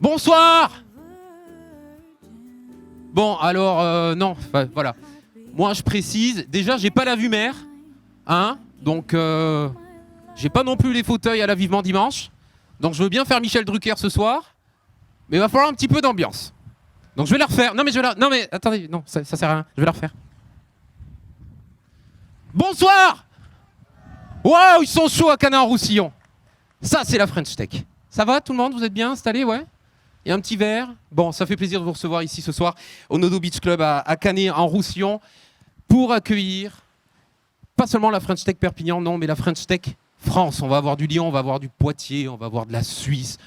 Bonsoir. Bon, alors, non, voilà. Moi, je précise, déjà, j'ai pas la vue mer, hein, donc j'ai pas non plus les fauteuils à la Vivement Dimanche, donc je veux bien faire Michel Drucker ce soir, mais il va falloir un petit peu d'ambiance. Donc je vais la refaire. Non mais attendez, non, ça sert à rien, je vais la refaire. Bonsoir. Waouh, ils sont chauds à Canet-en-Roussillon. Ça, c'est la French Tech. Ça va, tout le monde? Vous êtes bien installés, ouais? Et un petit verre. Bon, ça fait plaisir de vous recevoir ici ce soir au Nodo Beach Club à Canet-en-Roussillon pour accueillir pas seulement la French Tech Perpignan, non, mais la French Tech France. On va avoir du Lyon, on va avoir du Poitiers, on va avoir de la Suisse,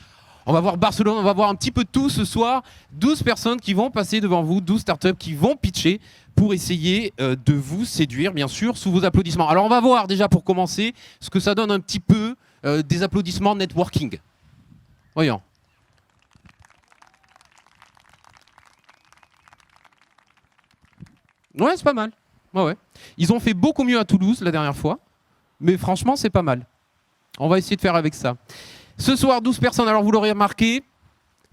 on va voir Barcelone, on va voir un petit peu de tout ce soir. 12 personnes qui vont passer devant vous, 12 startups qui vont pitcher pour essayer de vous séduire, bien sûr, sous vos applaudissements. Alors on va voir déjà pour commencer ce que ça donne un petit peu des applaudissements networking. Voyons. Ouais, c'est pas mal. Ouais. Ils ont fait beaucoup mieux à Toulouse la dernière fois, mais franchement, c'est pas mal. On va essayer de faire avec ça. Ce soir, 12 personnes. Alors, vous l'aurez remarqué,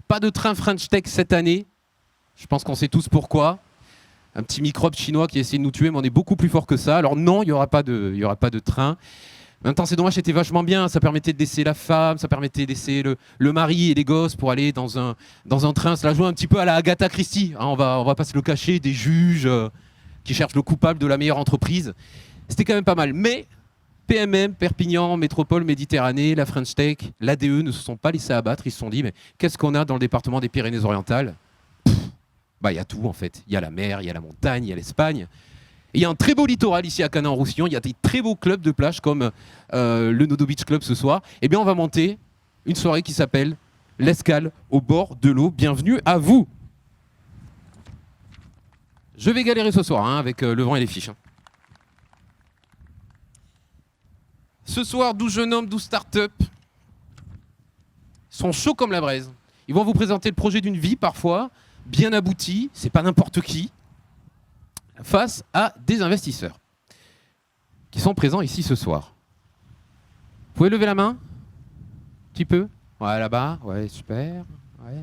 pas de train French Tech cette année. Je pense qu'on sait tous pourquoi. Un petit microbe chinois qui essaie de nous tuer, mais on est beaucoup plus fort que ça. Alors non, il n'y aura pas de train. En même temps, c'est dommage, c'était vachement bien. Ça permettait de laisser la femme, ça permettait de laisser le mari et les gosses pour aller dans un train. Cela joue un petit peu à la Agatha Christie. Hein, on va pas se le cacher, des juges qui cherchent le coupable de la meilleure entreprise. C'était quand même pas mal. Mais PMM, Perpignan, Métropole, Méditerranée, la French Tech, l'ADE ne se sont pas laissés abattre. Ils se sont dit, mais qu'est-ce qu'on a dans le département des Pyrénées-Orientales? Il y a tout en fait. Il y a la mer, il y a la montagne, il y a l'Espagne. Il y a un très beau littoral ici à Canet-en-Roussillon. Il y a des très beaux clubs de plage comme le Nodo Beach Club ce soir. Eh bien, on va monter une soirée qui s'appelle l'Escale au bord de l'eau. Bienvenue à vous. Je vais galérer ce soir avec le vent et les fiches. Ce soir, 12 jeunes hommes, 12 startups sont chauds comme la braise. Ils vont vous présenter le projet d'une vie parfois, bien abouti, c'est pas n'importe qui, face à des investisseurs qui sont présents ici ce soir. Vous pouvez lever la main? Un petit peu? Ouais, là-bas, ouais, super. Ouais.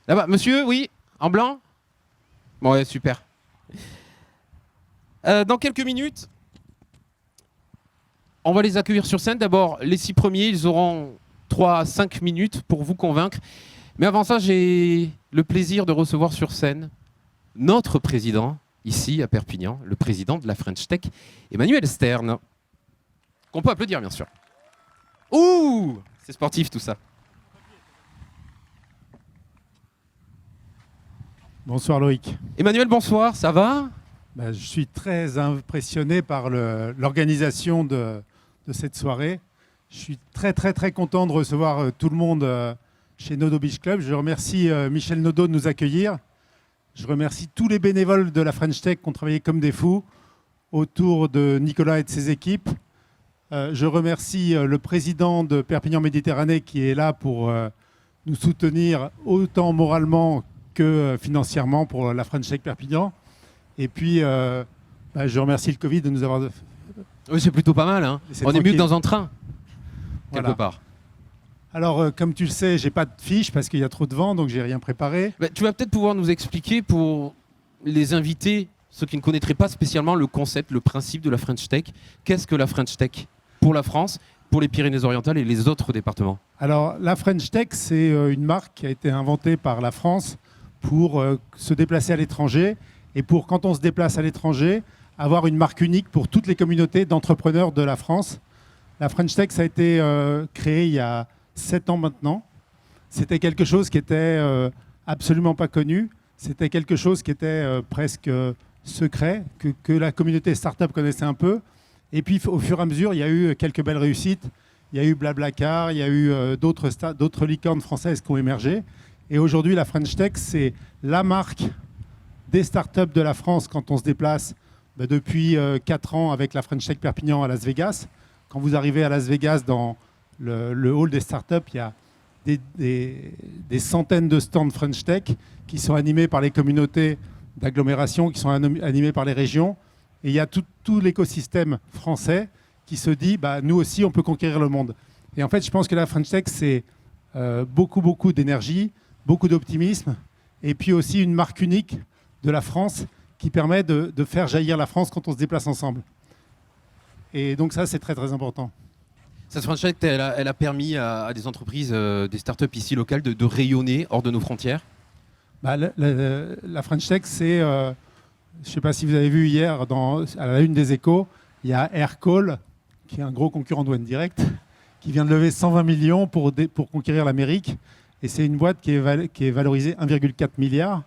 Là-bas, monsieur, oui, en blanc? Ouais, super. Dans quelques minutes, on va les accueillir sur scène. D'abord, les 6 premiers, ils auront 3 à 5 minutes pour vous convaincre. Mais avant ça, j'ai le plaisir de recevoir sur scène notre président, ici à Perpignan, le président de la French Tech, Emmanuel Stern. Qu'on peut applaudir, bien sûr. Ouh, c'est sportif tout ça. Bonsoir Loïc. Emmanuel, bonsoir, ça va? Je suis très impressionné par l'organisation de cette soirée. Je suis très content de recevoir tout le monde chez Nodo Beach Club. Je remercie Michel Nodo de nous accueillir. Je remercie tous les bénévoles de la French Tech qui ont travaillé comme des fous autour de Nicolas et de ses équipes. Je remercie le président de Perpignan Méditerranée qui est là pour nous soutenir autant moralement que financièrement pour la French Tech Perpignan. Et puis, je remercie le Covid de nous avoir... Oui, c'est plutôt pas mal. Hein. On est mieux que dans un train, quelque part. Alors, comme tu le sais, j'ai pas de fiche parce qu'il y a trop de vent, donc j'ai rien préparé. Tu vas peut-être pouvoir nous expliquer pour les invités, ceux qui ne connaîtraient pas spécialement le concept, le principe de la French Tech. Qu'est-ce que la French Tech pour la France, pour les Pyrénées-Orientales et les autres départements? Alors, la French Tech, c'est une marque qui a été inventée par la France pour se déplacer à l'étranger et pour, quand on se déplace à l'étranger, avoir une marque unique pour toutes les communautés d'entrepreneurs de la France. La French Tech, ça a été créé il y a 7 ans maintenant. C'était quelque chose qui était absolument pas connu. C'était quelque chose qui était presque secret, que la communauté startup connaissait un peu. Et puis, au fur et à mesure, il y a eu quelques belles réussites. Il y a eu Blablacar, il y a eu d'autres licornes françaises qui ont émergé. Et aujourd'hui, la French Tech, c'est la marque des startups de la France quand on se déplace depuis 4 ans avec la French Tech Perpignan à Las Vegas. Quand vous arrivez à Las Vegas, dans le hall des startups, il y a des centaines de stands French Tech qui sont animés par les communautés d'agglomération, qui sont animés par les régions. Et il y a tout l'écosystème français qui se dit, nous aussi, on peut conquérir le monde. Et en fait, je pense que la French Tech, c'est beaucoup d'énergie, beaucoup d'optimisme, et puis aussi une marque unique de la France qui permet de faire jaillir la France quand on se déplace ensemble. Et donc ça, c'est très très important. Cette French Tech, elle a permis à des entreprises, des startups ici locales de rayonner hors de nos frontières. La French Tech, c'est, je ne sais pas si vous avez vu hier, à la une des Échos, il y a Aircall, qui est un gros concurrent de Direct, qui vient de lever 120 millions pour conquérir l'Amérique. Et c'est une boîte qui est valorisée 1,4 milliard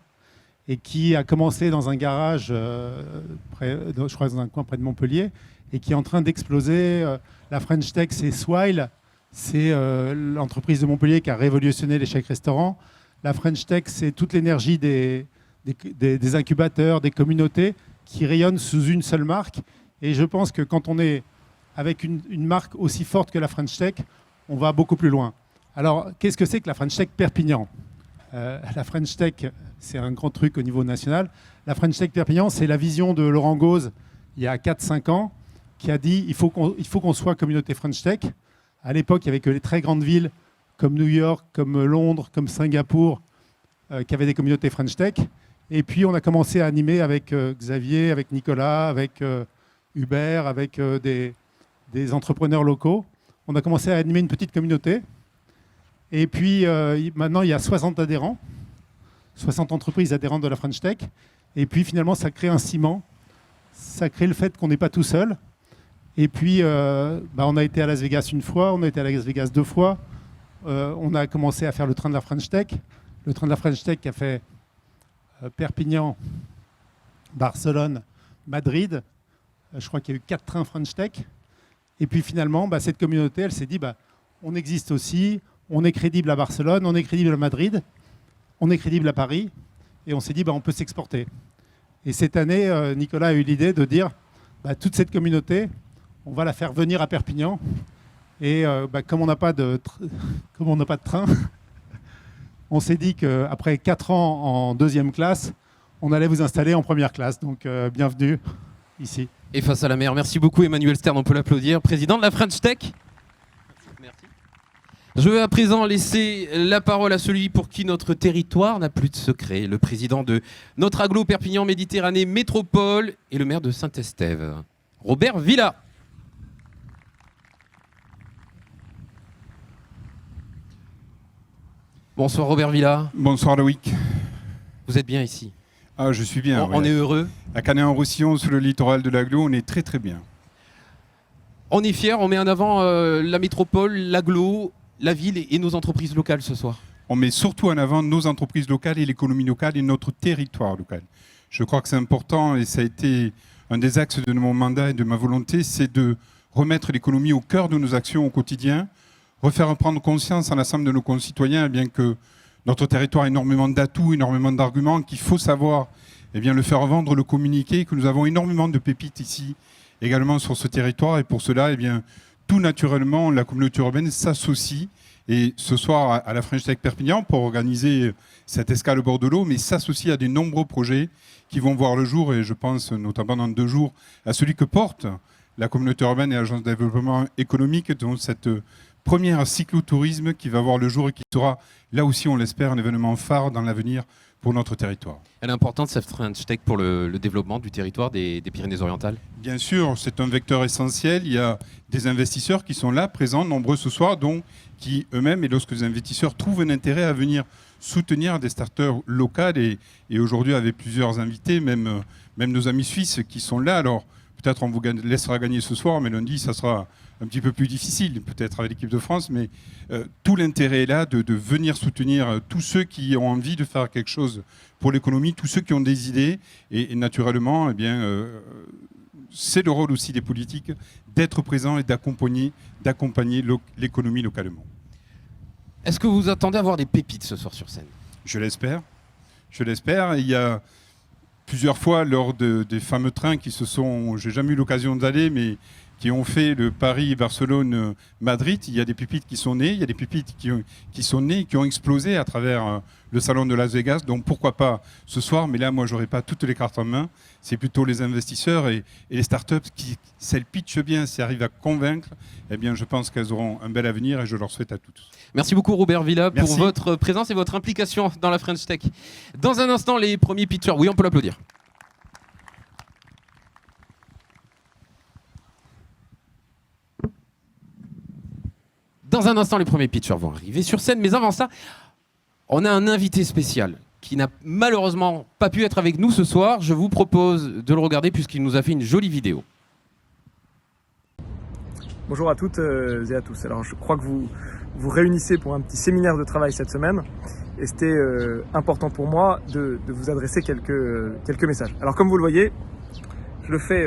et qui a commencé dans un garage, je crois dans un coin près de Montpellier, et qui est en train d'exploser. La French Tech, c'est Swile, c'est l'entreprise de Montpellier qui a révolutionné les chèques restaurants. La French Tech, c'est toute l'énergie des incubateurs, des communautés qui rayonnent sous une seule marque. Et je pense que quand on est avec une marque aussi forte que la French Tech, on va beaucoup plus loin. Alors, qu'est-ce que c'est que la French Tech Perpignan ? La French Tech, c'est un grand truc au niveau national. La French Tech Perpignan, c'est la vision de Laurent Gauze, il y a 4-5 ans, qui a dit il faut qu'on soit communauté French Tech. À l'époque, il n'y avait que les très grandes villes comme New York, comme Londres, comme Singapour, qui avaient des communautés French Tech. Et puis, on a commencé à animer avec Xavier, avec Nicolas, avec Hubert, avec des entrepreneurs locaux. On a commencé à animer une petite communauté. Et puis, maintenant, il y a 60 adhérents, 60 entreprises adhérentes de la French Tech. Et puis, finalement, ça crée un ciment. Ça crée le fait qu'on n'est pas tout seul. Et puis, on a été à Las Vegas une fois, on a été à Las Vegas 2 fois. On a commencé à faire le train de la French Tech. Le train de la French Tech a fait Perpignan, Barcelone, Madrid. Je crois qu'il y a eu 4 trains French Tech. Et puis, finalement, cette communauté, elle s'est dit, on existe aussi. On est crédible à Barcelone, on est crédible à Madrid, on est crédible à Paris, et on s'est dit on peut s'exporter. Et cette année, Nicolas a eu l'idée de dire toute cette communauté, on va la faire venir à Perpignan. Et comme on n'a pas de train, on s'est dit qu'après 4 ans en 2e classe, on allait vous installer en 1re classe. Donc bienvenue ici. Et face à la mer, merci beaucoup Emmanuel Stern, on peut l'applaudir, président de la French Tech. Merci. Je vais à présent laisser la parole à celui pour qui notre territoire n'a plus de secret, le président de notre agglo Perpignan Méditerranée Métropole et le maire de Saint-Estève, Robert Villa. Bonsoir Robert Villa. Bonsoir Loïc. Vous êtes bien ici? Ah, je suis bien. On est heureux. À Canet-en-Roussillon, sur le littoral de l'agglo, on est très très bien. On est fiers, on met en avant la métropole, l'agglo, la ville et nos entreprises locales ce soir. On met surtout en avant nos entreprises locales et l'économie locale et notre territoire local. Je crois que c'est important et ça a été un des axes de mon mandat et de ma volonté, c'est de remettre l'économie au cœur de nos actions au quotidien, refaire prendre conscience à l'ensemble de nos concitoyens, bien que notre territoire a énormément d'atouts, énormément d'arguments, qu'il faut savoir le faire vendre, le communiquer, que nous avons énormément de pépites ici également sur ce territoire. Et pour cela, tout naturellement, la communauté urbaine s'associe. Et ce soir, à la French Tech Perpignan, pour organiser cette escale au bord de l'eau, mais s'associe à des nombreux projets qui vont voir le jour. Et je pense notamment dans 2 jours à celui que porte la communauté urbaine et l'agence de développement économique, dont cette première cyclotourisme qui va voir le jour et qui sera, là aussi, on l'espère, un événement phare dans l'avenir pour notre territoire. Elle est importante, cette French Tech, pour le développement du territoire des Pyrénées-Orientales? Bien sûr, c'est un vecteur essentiel. Il y a des investisseurs qui sont là, présents, nombreux ce soir, donc qui eux-mêmes, et lorsque les investisseurs trouvent un intérêt à venir soutenir des startups locales, et aujourd'hui avec plusieurs invités, même nos amis suisses qui sont là. Alors peut-être on vous laissera gagner ce soir, mais lundi, ça sera un petit peu plus difficile, peut-être avec l'équipe de France, mais tout l'intérêt est là de venir soutenir tous ceux qui ont envie de faire quelque chose pour l'économie, tous ceux qui ont des idées, et naturellement, c'est le rôle aussi des politiques d'être présents et d'accompagner l'économie localement. Est-ce que vous attendez à voir des pépites ce soir sur scène? Je l'espère. Il y a plusieurs fois lors des fameux trains qui j'ai jamais eu l'occasion d'aller, mais qui ont fait le Paris-Barcelone-Madrid, il y a des pépites qui sont nées, il y a des pépites qui sont nées, qui ont explosé à travers le salon de Las Vegas. Donc pourquoi pas ce soir, mais là, moi, j'aurais pas toutes les cartes en main. C'est plutôt les investisseurs et les startups qui, si elles pitchent bien, si elles arrivent à convaincre, eh bien, je pense qu'elles auront un bel avenir et je leur souhaite à tous. Merci beaucoup Robert Villa pour Merci. votre présence et votre implication dans la French Tech. Dans un instant, les premiers pitchers. Oui, on peut l'applaudir. Dans un instant, les premiers pitchers vont arriver sur scène. Mais avant ça, on a un invité spécial qui n'a malheureusement pas pu être avec nous ce soir. Je vous propose de le regarder puisqu'il nous a fait une jolie vidéo. Bonjour à toutes et à tous. Alors je crois que vous vous réunissez pour un petit séminaire de travail cette semaine et c'était important pour moi de vous adresser quelques messages. Alors comme vous le voyez, je le fais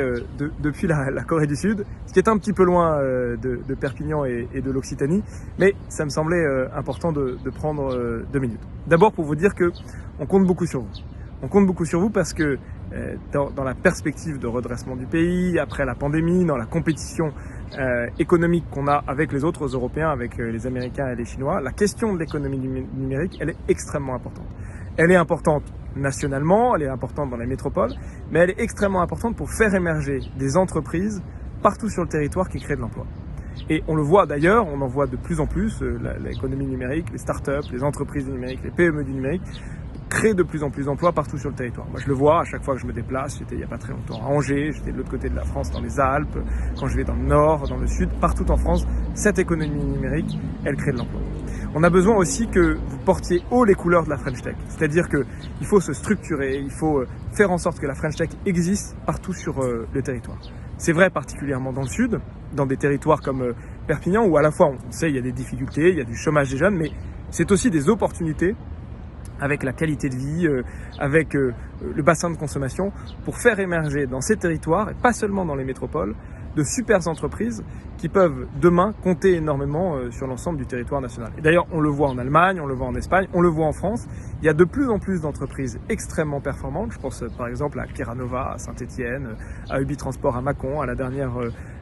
depuis la Corée du Sud, ce qui est un petit peu loin de Perpignan et de l'Occitanie, mais ça me semblait important de prendre 2 minutes. D'abord pour vous dire que on compte beaucoup sur vous. On compte beaucoup sur vous parce que dans la perspective de redressement du pays, après la pandémie, dans la compétition économique qu'on a avec les autres Européens, avec les Américains et les Chinois, la question de l'économie numérique, elle est extrêmement importante. Elle est importante nationalement, elle est importante dans les métropoles, mais elle est extrêmement importante pour faire émerger des entreprises partout sur le territoire qui créent de l'emploi. Et on le voit d'ailleurs, on en voit de plus en plus, l'économie numérique, les startups, les entreprises du numérique, les PME du numérique, créent de plus en plus d'emplois partout sur le territoire. Moi je le vois à chaque fois que je me déplace, j'étais il n'y a pas très longtemps à Angers, j'étais de l'autre côté de la France dans les Alpes, quand je vais dans le nord, dans le sud, partout en France, cette économie numérique, elle crée de l'emploi. On a besoin aussi que vous portiez haut les couleurs de la French Tech, c'est-à-dire qu'il faut se structurer, il faut faire en sorte que la French Tech existe partout sur le territoire. C'est vrai particulièrement dans le sud, dans des territoires comme Perpignan, où à la fois on sait il y a des difficultés, il y a du chômage des jeunes, mais c'est aussi des opportunités avec la qualité de vie, avec le bassin de consommation, pour faire émerger dans ces territoires, et pas seulement dans les métropoles, de super entreprises qui peuvent demain compter énormément sur l'ensemble du territoire national. Et d'ailleurs, on le voit en Allemagne, on le voit en Espagne, on le voit en France. Il y a de plus en plus d'entreprises extrêmement performantes. Je pense par exemple à Keranova à Saint-Étienne, à Ubi Transport à Mâcon, à la dernière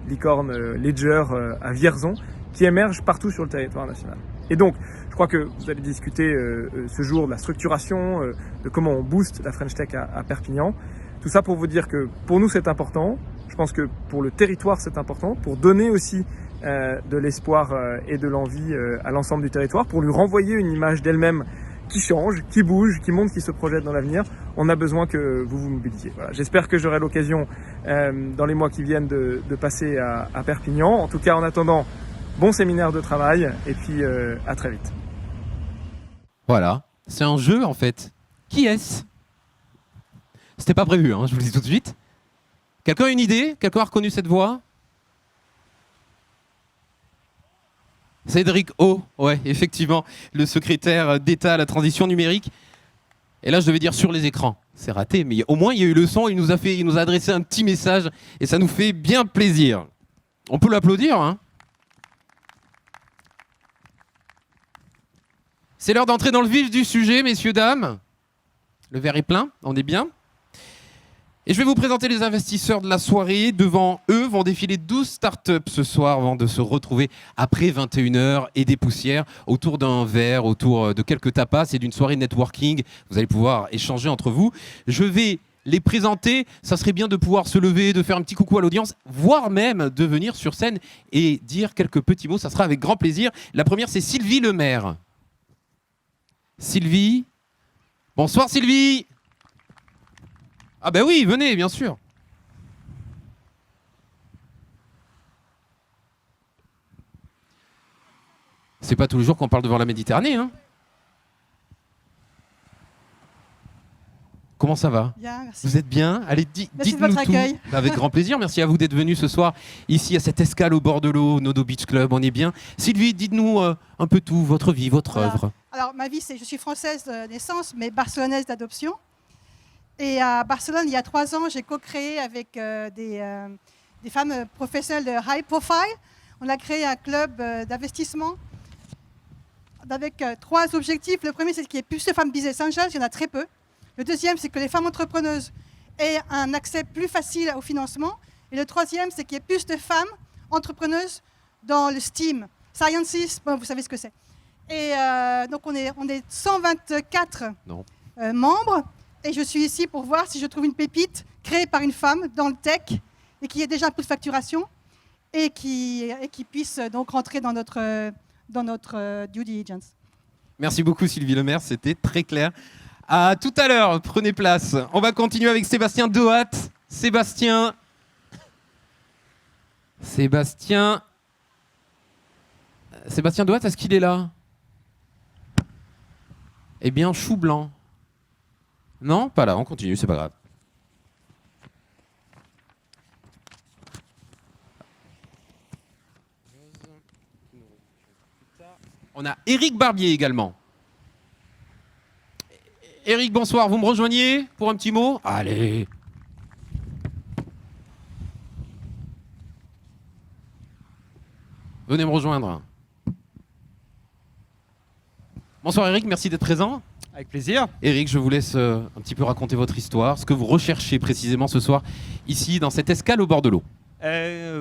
licorne Ledger à Vierzon, qui émergent partout sur le territoire national. Et donc, je crois que vous allez discuter ce jour de la structuration, de comment on booste la French Tech à Perpignan. Tout ça pour vous dire que pour nous c'est important, je pense que pour le territoire c'est important, pour donner aussi de l'espoir et de l'envie à l'ensemble du territoire, pour lui renvoyer une image d'elle-même qui change, qui bouge, qui montre, qui se projette dans l'avenir. On a besoin que vous vous mobilisiez. Voilà. J'espère que j'aurai l'occasion dans les mois qui viennent de passer à Perpignan. En tout cas, en attendant, bon séminaire de travail et puis à très vite. Voilà, c'est un jeu en fait. Qui est-ce? C'était pas prévu, hein, je vous le dis tout de suite. Quelqu'un a une idée? Quelqu'un a reconnu cette voix? Cédric O, ouais, effectivement, le secrétaire d'État à la transition numérique. Et là, je devais dire sur les écrans. C'est raté, mais au moins il y a eu le son, il nous a adressé un petit message et ça nous fait bien plaisir. On peut l'applaudir, hein? C'est l'heure d'entrer dans le vif du sujet, messieurs, dames. Le verre est plein, on est bien. Et je vais vous présenter les investisseurs de la soirée. Devant eux vont défiler 12 startups ce soir avant de se retrouver après 21h et des poussières autour d'un verre, autour de quelques tapas et d'une soirée networking. Vous allez pouvoir échanger entre vous. Je vais les présenter. Ça serait bien de pouvoir se lever, de faire un petit coucou à l'audience, voire même de venir sur scène et dire quelques petits mots. Ça sera avec grand plaisir. La première, c'est Sylvie Lemaire. Sylvie. Bonsoir Sylvie. Ah ben oui, venez, bien sûr. C'est pas tous les jours qu'on parle devant la Méditerranée, hein? Comment ça va? Bien, merci. Vous êtes bien? Allez, Merci de dites-nous votre tout. accueil. Avec grand plaisir. Merci à vous d'être venus ce soir ici à cette escale au bord de l'eau, Nodo Beach Club. On est bien. Sylvie, dites-nous un peu tout, votre vie, votre œuvre. Alors, ma vie, je suis française de naissance, mais barcelonaise d'adoption. Et à Barcelone, il y a 3 ans, j'ai co-créé avec des femmes professionnelles de high profile. On a créé un club d'investissement avec 3 objectifs. Le premier, c'est qu'il y ait plus de femmes business angels, il y en a très peu. Le deuxième, c'est que les femmes entrepreneuses aient un accès plus facile au financement. Et le troisième, c'est qu'il y ait plus de femmes entrepreneuses dans le STEAM. Sciences, bon, vous savez ce que c'est. Et donc on est 124 membres. Et je suis ici pour voir si je trouve une pépite créée par une femme dans le tech et qui ait déjà un peu de facturation et qui puisse donc rentrer dans notre due diligence. Merci beaucoup Sylvie Lemaire, c'était très clair. À tout à l'heure, prenez place. On va continuer avec Sébastien Doat. Sébastien Doat, est-ce qu'il est là? Eh bien, chou blanc. Non, pas là, on continue, c'est pas grave. On a Éric Barbier également. Éric, bonsoir, vous me rejoignez pour un petit mot? Allez. Venez me rejoindre. Bonsoir Éric, merci d'être présent. Avec plaisir. Éric, je vous laisse un petit peu raconter votre histoire, ce que vous recherchez précisément ce soir, ici, dans cette escale au bord de l'eau.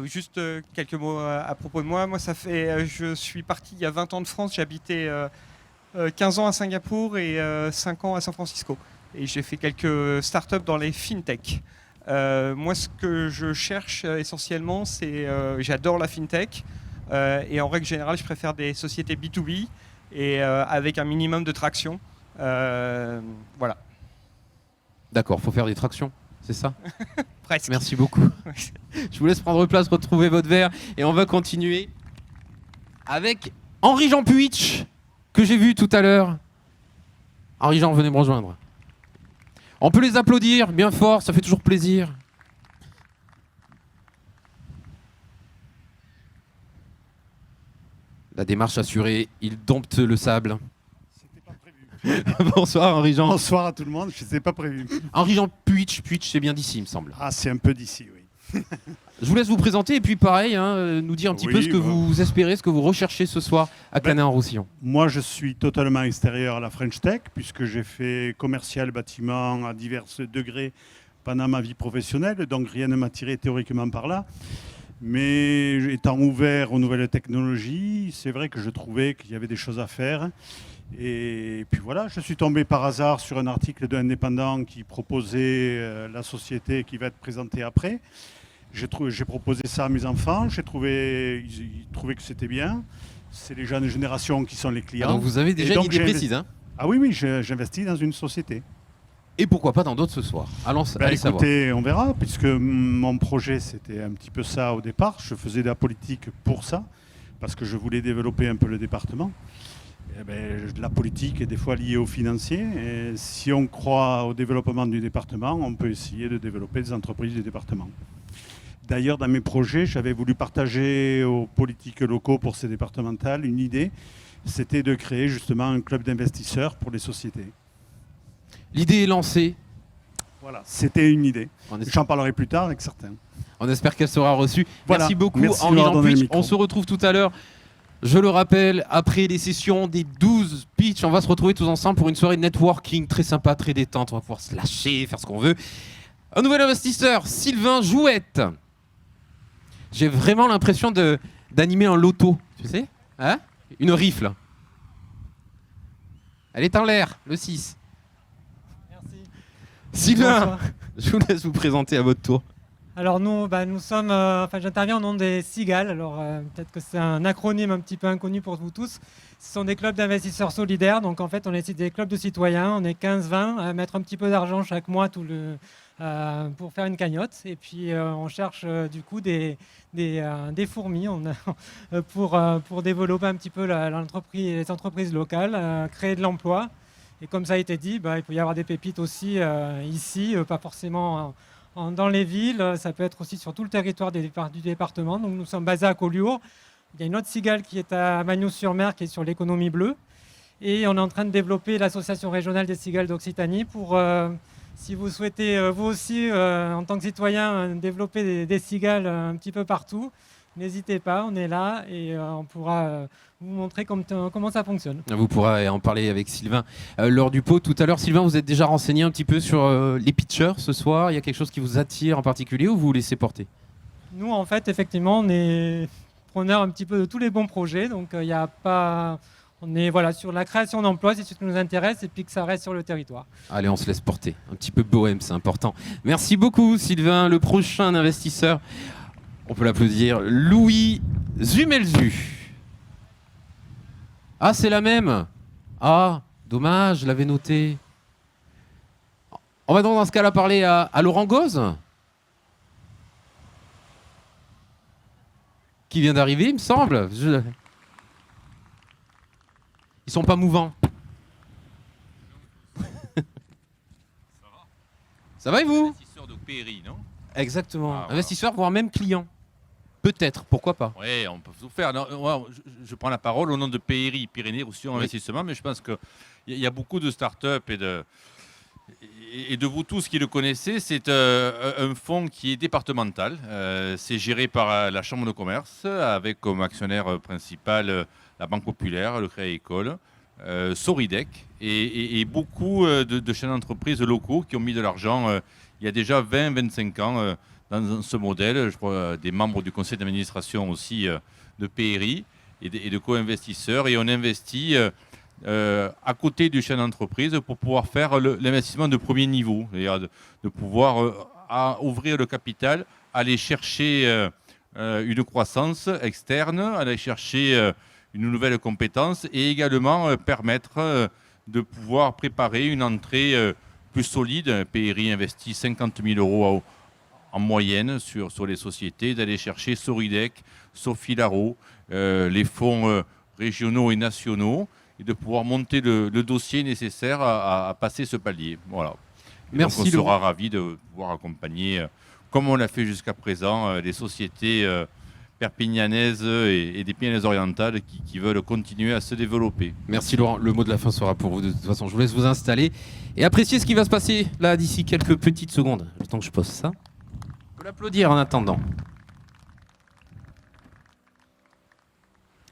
Juste quelques mots à propos de moi. Moi, je suis parti il y a 20 ans de France. J'habitais 15 ans à Singapour et 5 ans à San Francisco. Et j'ai fait quelques startups dans les fintech. Moi, ce que je cherche essentiellement, c'est j'adore la fintech. Et en règle générale, je préfère des sociétés B2B et avec un minimum de traction. Voilà. D'accord, faut faire des tractions, c'est ça? Presque. Merci beaucoup. Je vous laisse prendre place, retrouver votre verre et on va continuer avec Henri-Jean Puitch, que j'ai vu tout à l'heure. Henri-Jean, venez me rejoindre. On peut les applaudir bien fort, ça fait toujours plaisir. La démarche assurée, il dompte le sable. C'était pas prévu. Bonsoir Henri-Jean. Bonsoir à tout le monde, je ne sais pas prévu. Henri-Jean Puitch, c'est bien d'ici, il me semble. Ah, c'est un peu d'ici, oui. Je vous laisse vous présenter et puis pareil, nous dire un petit peu ce que vous espérez, ce que vous recherchez ce soir à Canet-en-Roussillon. Moi, je suis totalement extérieur à la French Tech, puisque j'ai fait commercial bâtiment à divers degrés pendant ma vie professionnelle, donc rien ne m'a tiré théoriquement par là. Mais étant ouvert aux nouvelles technologies, c'est vrai que je trouvais qu'il y avait des choses à faire. Et puis voilà, je suis tombé par hasard sur un article d'un indépendant qui proposait la société qui va être présentée après. J'ai proposé ça à mes enfants, ils trouvaient que c'était bien. C'est les jeunes générations qui sont les clients. Ah, donc vous avez déjà une idée précise, hein? Ah oui, j'investis dans une société. Et pourquoi pas dans d'autres ce soir? Allez savoir. Écoutez, on verra, puisque mon projet, c'était un petit peu ça au départ. Je faisais de la politique pour ça, parce que je voulais développer un peu le département. La politique est des fois liée au financier. Et si on croit au développement du département, on peut essayer de développer des entreprises du département. D'ailleurs, dans mes projets, j'avais voulu partager aux politiques locaux pour ces départementales une idée. C'était de créer justement un club d'investisseurs pour les sociétés. L'idée est lancée. Voilà, c'était une idée. J'en parlerai plus tard avec certains. On espère qu'elle sera reçue. Voilà. Merci beaucoup, Merci Henri-Jean Puitch. On se retrouve tout à l'heure. Je le rappelle, après les sessions des 12 pitchs, on va se retrouver tous ensemble pour une soirée de networking très sympa, très détente. On va pouvoir se lâcher, faire ce qu'on veut. Un nouvel investisseur, Sylvain Jouette. J'ai vraiment l'impression d'animer un loto, tu sais, hein? Une rifle. Elle est en l'air, le 6. Merci. Sylvain, Bonsoir. je vous laisse vous présenter à votre tour. Alors nous sommes, j'interviens au nom des Cigales. Alors peut-être que c'est un acronyme un petit peu inconnu pour vous tous. Ce sont des clubs d'investisseurs solidaires. Donc en fait, on est des clubs de citoyens. On est 15-20 à mettre un petit peu d'argent chaque mois pour faire une cagnotte. Et puis on cherche du coup des fourmis pour développer un petit peu les entreprises locales, créer de l'emploi. Et comme ça a été dit, il peut y avoir des pépites aussi ici, pas forcément dans les villes. Ça peut être aussi sur tout le territoire du département. Donc nous sommes basés à Collioure. Il y a une autre cigale qui est à Magnoux-sur-Mer, qui est sur l'économie bleue. Et on est en train de développer l'association régionale des cigales d'Occitanie pour, si vous souhaitez vous aussi, en tant que citoyen, développer des cigales un petit peu partout. N'hésitez pas, on est là et on pourra vous montrer comment ça fonctionne. Vous pourrez en parler avec Sylvain lors du pot tout à l'heure. Sylvain, vous êtes déjà renseigné un petit peu sur les pitchers ce soir. Il y a quelque chose qui vous attire en particulier ou vous vous laissez porter? Nous, en fait, effectivement, on est preneur un petit peu de tous les bons projets. Donc, il y a pas... On est sur la création d'emplois, c'est ce qui nous intéresse, et puis que ça reste sur le territoire. Allez, on se laisse porter. Un petit peu bohème, c'est important. Merci beaucoup, Sylvain. Le prochain investisseur, on peut l'applaudir, Louis Zumelzu. Ah, c'est la même. Ah, dommage, je l'avais noté. On va donc dans ce cas-là parler à Laurent Gauze, qui vient d'arriver, il me semble. Ils sont pas mouvants. Ça va et vous? Investisseur de PRI, non? Exactement. Ah, voilà. Investisseur, voire même client. Peut-être, pourquoi pas? Oui, on peut tout faire. Non, je prends la parole au nom de PRI, Pyrénées Roussillon Investissement, mais je pense qu'il y a beaucoup de start-up et de vous tous qui le connaissez. C'est un fonds qui est départemental. C'est géré par la Chambre de commerce avec comme actionnaire principal la Banque Populaire, le Crédit Agricole, Soridec et beaucoup de chaînes d'entreprises locaux qui ont mis de l'argent il y a déjà 20-25 ans dans ce modèle. Je crois des membres du conseil d'administration aussi de PRI et de co-investisseurs. Et on investit à côté du chaîne d'entreprise pour pouvoir faire l'investissement de premier niveau, c'est-à-dire de pouvoir ouvrir le capital, aller chercher une croissance externe, aller chercher une nouvelle compétence et également permettre de pouvoir préparer une entrée plus solide. PRI investit 50 000 € en moyenne sur les sociétés, d'aller chercher Soridec, Sophie Laro, les fonds régionaux et nationaux, et de pouvoir monter le dossier nécessaire à passer ce palier. Voilà. Merci. Donc on sera ravis de pouvoir accompagner, comme on l'a fait jusqu'à présent, les sociétés perpignanaises et des Pyrénées-Orientales qui veulent continuer à se développer. Merci Laurent. Le mot de la fin sera pour vous. De toute façon, je vous laisse vous installer et apprécier ce qui va se passer là d'ici quelques petites secondes. Le temps que je pose ça. On peut l'applaudir en attendant.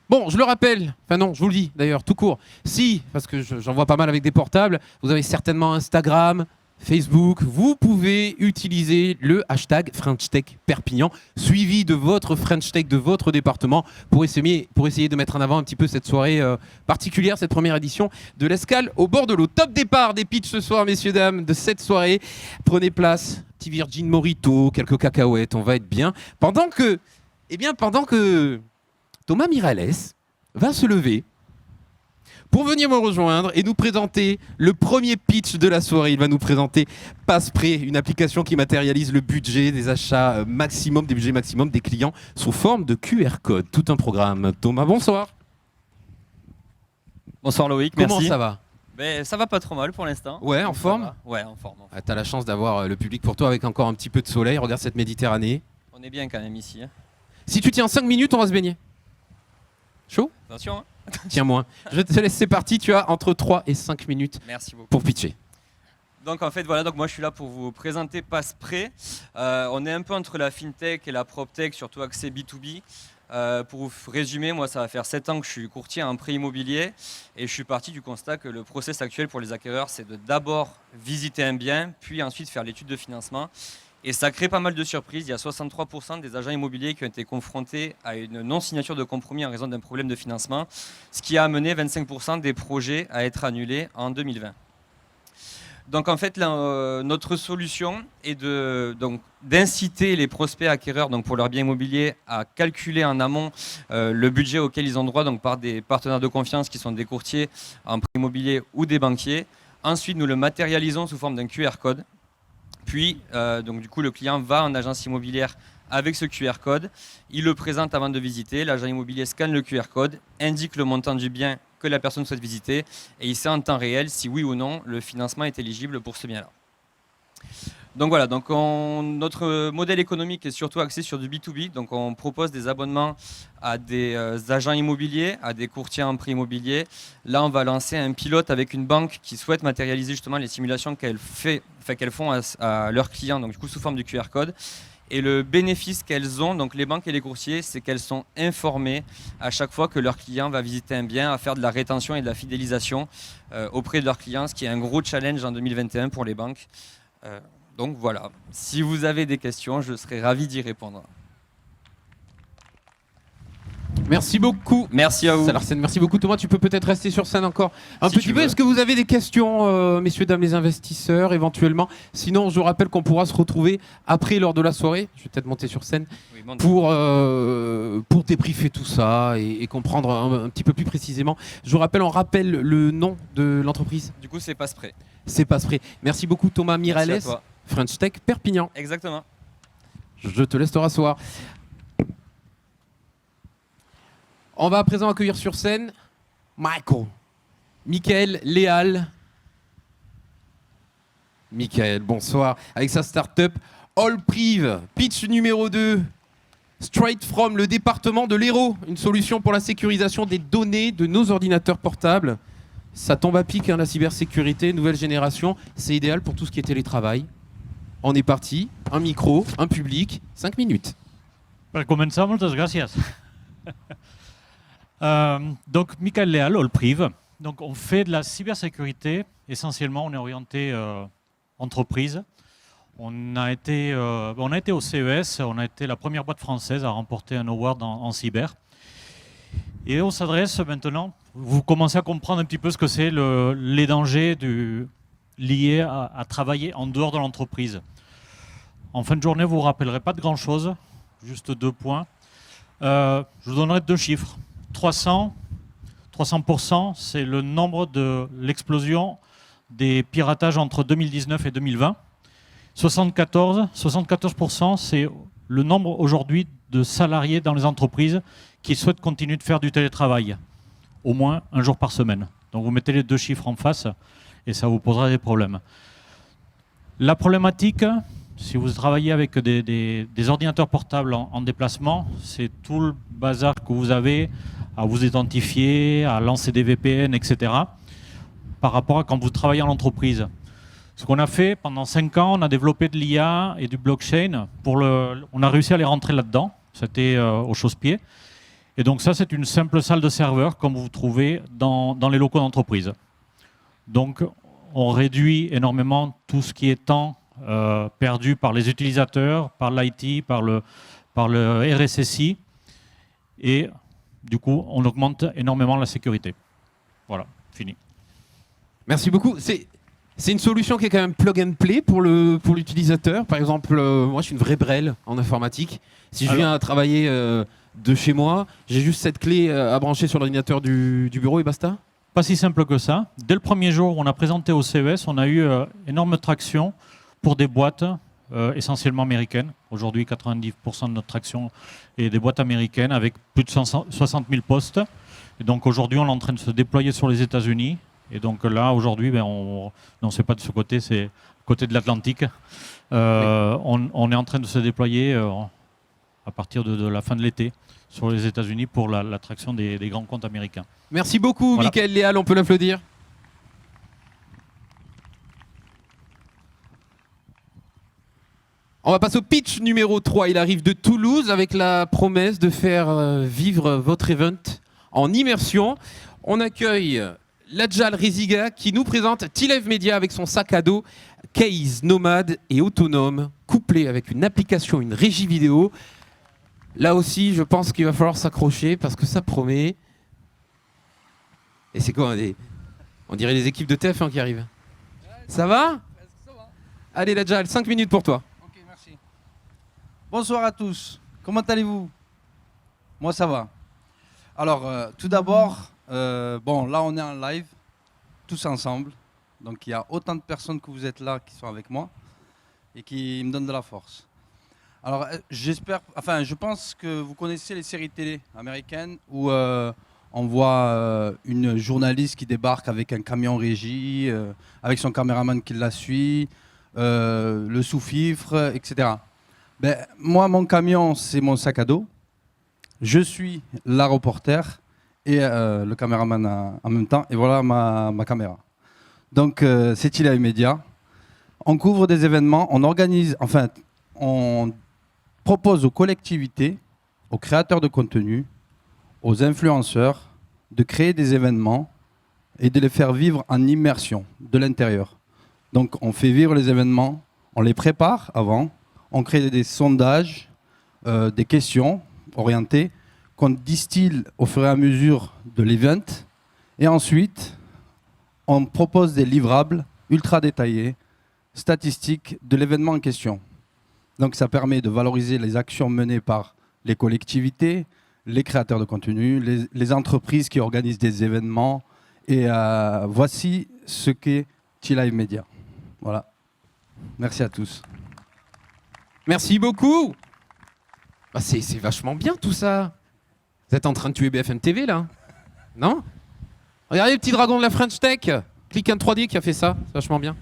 Bon, je le rappelle, enfin non, je vous le dis d'ailleurs, tout court. Si, parce que j'en vois pas mal avec des portables, vous avez certainement Instagram, Facebook, vous pouvez utiliser le hashtag FrenchTech Perpignan, suivi de votre French Tech de votre département, pour essayer de mettre en avant un petit peu cette soirée particulière, cette première édition de l'Escale au bord de l'eau. Top départ des pitchs ce soir, messieurs, dames, de cette soirée. Prenez place, petit Virgin Morito, quelques cacahuètes, on va être bien. Pendant que Thomas Miralles va se lever pour venir me rejoindre et nous présenter le premier pitch de la soirée. Il va nous présenter Passeprêt, une application qui matérialise le budget des achats maximum, des budgets maximum des clients sous forme de QR code. Tout un programme. Thomas, bonsoir. Bonsoir Loïc, merci. Comment ça va? Ça va pas trop mal pour l'instant. Ouais, en forme? Ouais, en forme. Ah, t'as la chance d'avoir le public pour toi avec encore un petit peu de soleil. Regarde cette Méditerranée. On est bien quand même ici. Hein. Si tu tiens 5 minutes, on va se baigner. Chaud? Attention. Hein. Tiens moins. Je te laisse, c'est parti. Tu as entre 3 et 5 minutes. Merci beaucoup. Pour pitcher. Donc en fait voilà, donc moi je suis là pour vous présenter Passeprêt. On est un peu entre la fintech et la proptech, surtout accès B2B. Pour vous résumer, moi ça va faire 7 ans que je suis courtier en prêt immobilier et je suis parti du constat que le process actuel pour les acquéreurs, c'est de d'abord visiter un bien, puis ensuite faire l'étude de financement. Et ça crée pas mal de surprises. Il y a 63% des agents immobiliers qui ont été confrontés à une non-signature de compromis en raison d'un problème de financement, ce qui a amené 25% des projets à être annulés en 2020. Donc en fait, notre solution est d'inciter les prospects acquéreurs pour leurs biens immobiliers à calculer en amont le budget auquel ils ont droit par des partenaires de confiance qui sont des courtiers en prêt immobilier ou des banquiers. Ensuite, nous le matérialisons sous forme d'un QR code. Puis, du coup, le client va en agence immobilière avec ce QR code. Il le présente avant de visiter. L'agent immobilier scanne le QR code, indique le montant du bien que la personne souhaite visiter et il sait en temps réel si oui ou non le financement est éligible pour ce bien-là. Donc voilà, notre modèle économique est surtout axé sur du B2B. Donc on propose des abonnements à des agents immobiliers, à des courtiers en prêt immobilier. Là, on va lancer un pilote avec une banque qui souhaite matérialiser justement les simulations qu'elles font à leurs clients, donc du coup sous forme de QR code. Et le bénéfice qu'elles ont, donc les banques et les courtiers, c'est qu'elles sont informées à chaque fois que leur client va visiter un bien, à faire de la rétention et de la fidélisation auprès de leurs clients, ce qui est un gros challenge en 2021 pour les banques. Donc voilà, si vous avez des questions, je serai ravi d'y répondre. Merci beaucoup. Merci à vous. Larsen, merci beaucoup Thomas. Tu peux peut-être rester sur scène encore un Si petit tu peu. veux. Est-ce que vous avez des questions, messieurs, dames les investisseurs, éventuellement? Sinon, je rappelle qu'on pourra se retrouver après, lors de la soirée. Je vais peut-être monter sur scène Oui, bon, pour débriefer tout ça et comprendre un petit peu plus précisément. Je vous rappelle, on rappelle le nom de l'entreprise. Du coup, c'est Passepré. C'est Passepré. Merci beaucoup Thomas Miralles, Merci à toi. French Tech Perpignan. Exactement. Je te laisse te rasseoir. On va à présent accueillir sur scène Michael Léal. Michael, bonsoir. Avec sa start-up Allpriv, pitch numéro 2. Straight from le département de l'Hérault, une solution pour la sécurisation des données de nos ordinateurs portables. Ça tombe à pic, hein, la cybersécurité, nouvelle génération. C'est idéal pour tout ce qui est télétravail. On est parti, un micro, un public, 5 minutes. Per començar, moltes gràcies. Donc, Michael Léal, Allpriv. Donc, on fait de la cybersécurité. Essentiellement, on est orienté entreprise. On a été au CES, on a été la première boîte française à remporter un award en cyber. Et on s'adresse maintenant, vous commencez à comprendre un petit peu ce que c'est les dangers liés à travailler en dehors de l'entreprise. En fin de journée, vous ne vous rappellerez pas de grand-chose, juste 2 points. Je vous donnerai 2 chiffres. 300%, c'est le nombre de l'explosion des piratages entre 2019 et 2020. 74%, c'est le nombre aujourd'hui de salariés dans les entreprises qui souhaitent continuer de faire du télétravail, au moins 1 jour par semaine. Donc vous mettez les 2 chiffres en face et ça vous posera des problèmes. La problématique, si vous travaillez avec des ordinateurs portables en déplacement, c'est tout le bazar que vous avez à vous identifier, à lancer des VPN, etc. par rapport à quand vous travaillez en entreprise. Ce qu'on a fait pendant 5 ans, on a développé de l'IA et du blockchain. On a réussi à les rentrer là-dedans. C'était au chausse-pied. Et donc ça, c'est une simple salle de serveur comme vous trouvez dans les locaux d'entreprise. Donc on réduit énormément tout ce qui est temps perdu par les utilisateurs, par l'IT, par le RSSI. Et du coup, on augmente énormément la sécurité. Voilà, fini. Merci beaucoup. C'est une solution qui est quand même plug and play pour l'utilisateur. Par exemple, moi je suis une vraie brêle en informatique. Si je viens à travailler de chez moi, j'ai juste cette clé à brancher sur l'ordinateur du bureau et basta? Pas si simple que ça. Dès le premier jour où on a présenté au CES, on a eu énorme traction pour des boîtes essentiellement américaines. Aujourd'hui, 90% de notre traction est des boîtes américaines avec plus de 60 000 postes. Et donc aujourd'hui, on est en train de se déployer sur les États-Unis. Et donc là, aujourd'hui, non, c'est pas de ce côté, c'est côté de l'Atlantique. On est en train de se déployer à partir de la fin de l'été sur les États-Unis pour l'attraction des grands comptes américains. Merci beaucoup, voilà. Michael Léal, on peut l'applaudir. On va passer au pitch numéro 3. Il arrive de Toulouse avec la promesse de faire vivre votre event en immersion. On accueille Lajjal Reziga qui nous présente T-Live Media avec son sac à dos case nomade et autonome, couplé avec une application, une régie vidéo. Là aussi, je pense qu'il va falloir s'accrocher parce que ça promet. Et c'est quoi on dirait les équipes de TF1 qui arrivent. Ça va? Allez Lajjal, 5 minutes pour toi. Ok, merci. Bonsoir à tous. Comment allez-vous? Moi, ça va. Alors, tout d'abord, bon, là, on est en live, tous ensemble. Donc, il y a autant de personnes que vous êtes là qui sont avec moi et qui me donnent de la force. Alors, je pense que vous connaissez les séries télé américaines où on voit une journaliste qui débarque avec un camion régie, avec son caméraman qui la suit, le sous-fifre, etc. Ben, moi, mon camion, c'est mon sac à dos. Je suis la reporter et le caméraman en même temps. Et voilà ma caméra. Donc, c'est T-Live Media. On couvre des événements, on organise, enfin, on propose aux collectivités, aux créateurs de contenu, aux influenceurs, de créer des événements et de les faire vivre en immersion de l'intérieur. Donc, on fait vivre les événements, on les prépare avant, on crée des sondages, des questions orientées qu'on distille au fur et à mesure de l'event. Et ensuite, on propose des livrables ultra détaillés, statistiques de l'événement en question. Donc ça permet de valoriser les actions menées par les collectivités, les créateurs de contenu, les entreprises qui organisent des événements. Et voici ce qu'est T-Live Media. Voilà. Merci à tous. Merci beaucoup. Bah, c'est vachement bien tout ça. Vous êtes en train de tuer BFM TV là? Non? Regardez le petit dragon de la French Tech. Click 3D qui a fait ça. C'est vachement bien.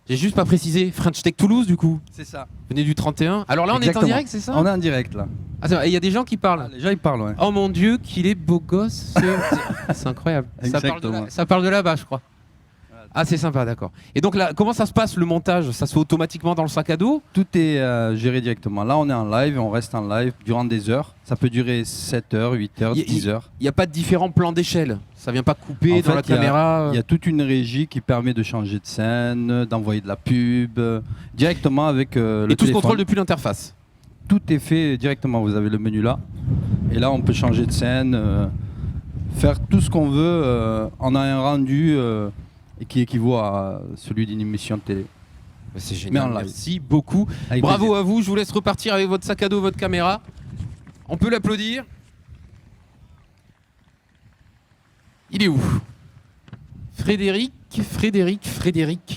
J'ai juste pas précisé. French Tech Toulouse du coup. C'est ça. Venez du 31. Alors là on est en direct, c'est ça? On est en direct là. Ah, il y a des gens qui parlent. Les gens ils parlent, ouais. Oh mon dieu, qu'il est beau gosse. C'est incroyable. Exactement. Ça parle de là-bas, je crois. Ah, c'est sympa, d'accord. Et donc là, comment ça se passe le montage? Ça se fait automatiquement dans le sac à dos? Tout est géré directement. Là, on est en live et on reste en live durant des heures. Ça peut durer 7 heures, 8 heures, 10 heures. Il n'y a pas de différents plans d'échelle? Ça vient pas couper dans la caméra? Il y a toute une régie qui permet de changer de scène, d'envoyer de la pub directement avec le téléphone. Et tout se contrôle depuis l'interface? Tout est fait directement. Vous avez le menu là. Et là, on peut changer de scène, faire tout ce qu'on veut. On a un rendu et qui équivaut à celui d'une émission de télé. C'est génial, mais merci beaucoup. Avec Bravo plaisir. à vous, je vous laisse repartir avec votre sac à dos, votre caméra. On peut l'applaudir. Il est où? Frédéric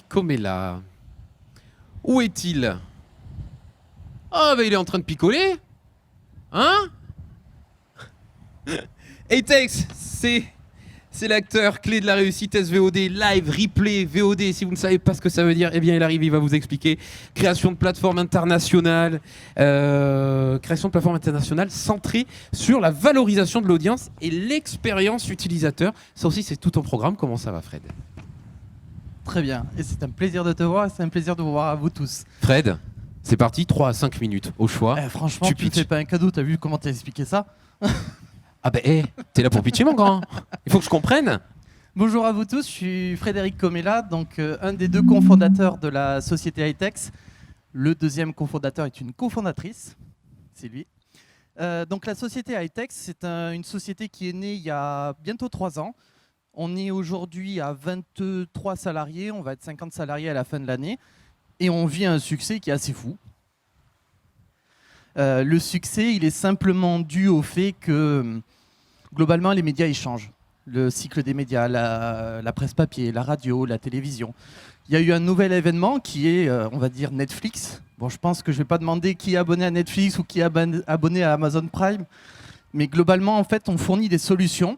Comella. Où est-il? Ah bah il est en train de picoler. Hein? Atex, c'est l'acteur clé de la réussite SVOD, live, replay, VOD. Si vous ne savez pas ce que ça veut dire, eh bien il arrive, il va vous expliquer. Création de plateforme internationale, centrée sur la valorisation de l'audience et l'expérience utilisateur. Ça aussi, c'est tout un programme. Comment ça va, Fred? Très bien, et c'est un plaisir de te voir, et c'est un plaisir de vous voir à vous tous. Fred, c'est parti, 3 à 5 minutes au choix. Franchement, tu ne fais pas un cadeau, t'as vu comment t'as expliqué ça? Ah bah t'es là pour pitcher mon grand. Il faut que je comprenne. Bonjour à vous tous, je suis Frédéric Comella, donc un des 2 cofondateurs de la société Hitex. Le deuxième cofondateur est une cofondatrice, c'est lui. Donc la société Hitex, c'est une société qui est née il y a bientôt 3 ans. On est aujourd'hui à 23 salariés, on va être 50 salariés à la fin de l'année. Et on vit un succès qui est assez fou. Le succès, il est simplement dû au fait que globalement, les médias ils changent. Le cycle des médias, la presse papier, la radio, la télévision. Il y a eu un nouvel événement qui est, on va dire, Netflix. Bon, je pense que je ne vais pas demander qui est abonné à Netflix ou qui est abonné à Amazon Prime. Mais globalement, en fait, on fournit des solutions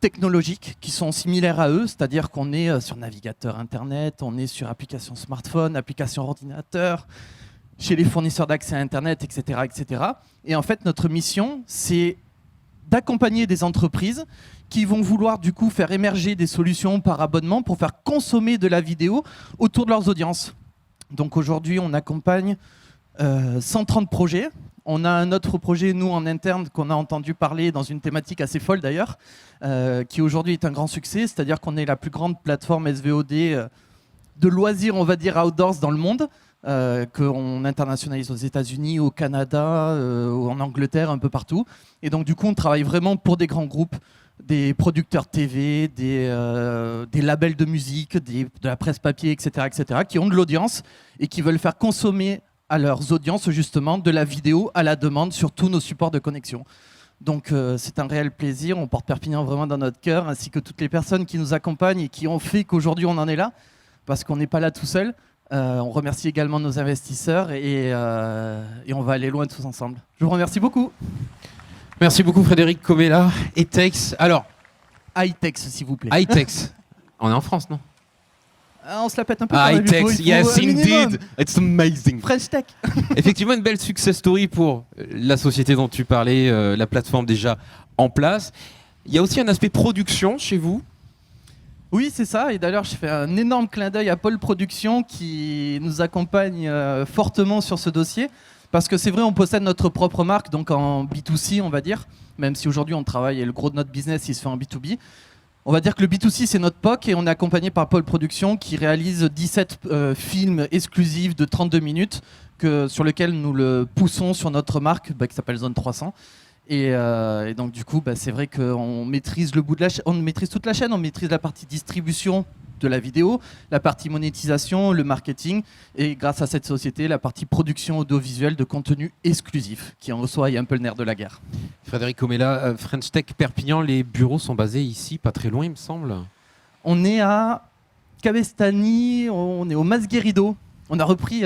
technologiques qui sont similaires à eux, c'est-à-dire qu'on est sur navigateur Internet, on est sur application smartphone, application ordinateur, chez les fournisseurs d'accès à Internet, etc., etc. Et en fait, notre mission, c'est d'accompagner des entreprises qui vont vouloir du coup faire émerger des solutions par abonnement pour faire consommer de la vidéo autour de leurs audiences. Donc aujourd'hui, on accompagne 130 projets. On a un autre projet, nous, en interne, qu'on a entendu parler dans une thématique assez folle d'ailleurs, qui aujourd'hui est un grand succès, c'est-à-dire qu'on est la plus grande plateforme SVOD de loisirs, on va dire, outdoors dans le monde, qu'on internationalise aux États-Unis, au Canada, en Angleterre, un peu partout. Et donc, du coup, on travaille vraiment pour des grands groupes, des producteurs TV, des labels de musique, de la presse papier, etc., etc., qui ont de l'audience et qui veulent faire consommer à leurs audiences, justement, de la vidéo à la demande sur tous nos supports de connexion. Donc, c'est un réel plaisir. On porte Perpignan vraiment dans notre cœur, ainsi que toutes les personnes qui nous accompagnent et qui ont fait qu'aujourd'hui, on en est là, parce qu'on n'est pas là tout seul. On remercie également nos investisseurs et on va aller loin tous ensemble. Je vous remercie beaucoup. Merci beaucoup Frédéric Comella. Hitex. Alors, Hitex, s'il vous plaît. Hitex. On est en France, non? On se la pète un peu. Hitex, yes indeed. It's amazing. French Tech. Effectivement, une belle success story pour la société dont tu parlais, la plateforme déjà en place. Il y a aussi un aspect production chez vous. Oui, c'est ça. Et d'ailleurs, je fais un énorme clin d'œil à Paul Productions qui nous accompagne fortement sur ce dossier. Parce que c'est vrai, on possède notre propre marque, donc en B2C, on va dire. Même si aujourd'hui, on travaille et le gros de notre business, il se fait en B2B. On va dire que le B2C, c'est notre POC et on est accompagné par Paul Productions qui réalise 17 films exclusifs de 32 minutes sur lequel nous le poussons sur notre marque qui s'appelle Zone 300. Et donc du coup, c'est vrai qu'on maîtrise le bout de on maîtrise toute la chaîne, on maîtrise la partie distribution de la vidéo, la partie monétisation, le marketing, et grâce à cette société, la partie production audiovisuelle de contenu exclusif, qui en soi est un peu le nerf de la guerre. Frédéric Omella, French Tech Perpignan, les bureaux sont basés ici, pas très loin il me semble. On est à Cabestany, on est au Masguerido. On a repris...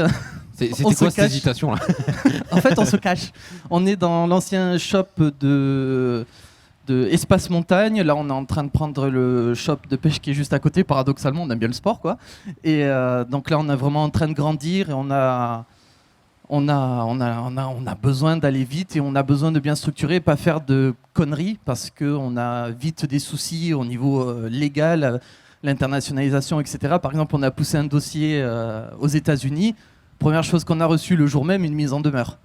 C'était quoi cette hésitation là? En fait, on se cache. On est dans l'ancien shop de Espace Montagne. Là, on est en train de prendre le shop de pêche qui est juste à côté. Paradoxalement, on aime bien le sport, quoi. Et donc là, on est vraiment en train de grandir et on a besoin d'aller vite et on a besoin de bien structurer, pas faire de conneries parce qu'on a vite des soucis au niveau légal, l'internationalisation, etc. Par exemple, on a poussé un dossier aux États-Unis. Première chose qu'on a reçue le jour même, une mise en demeure.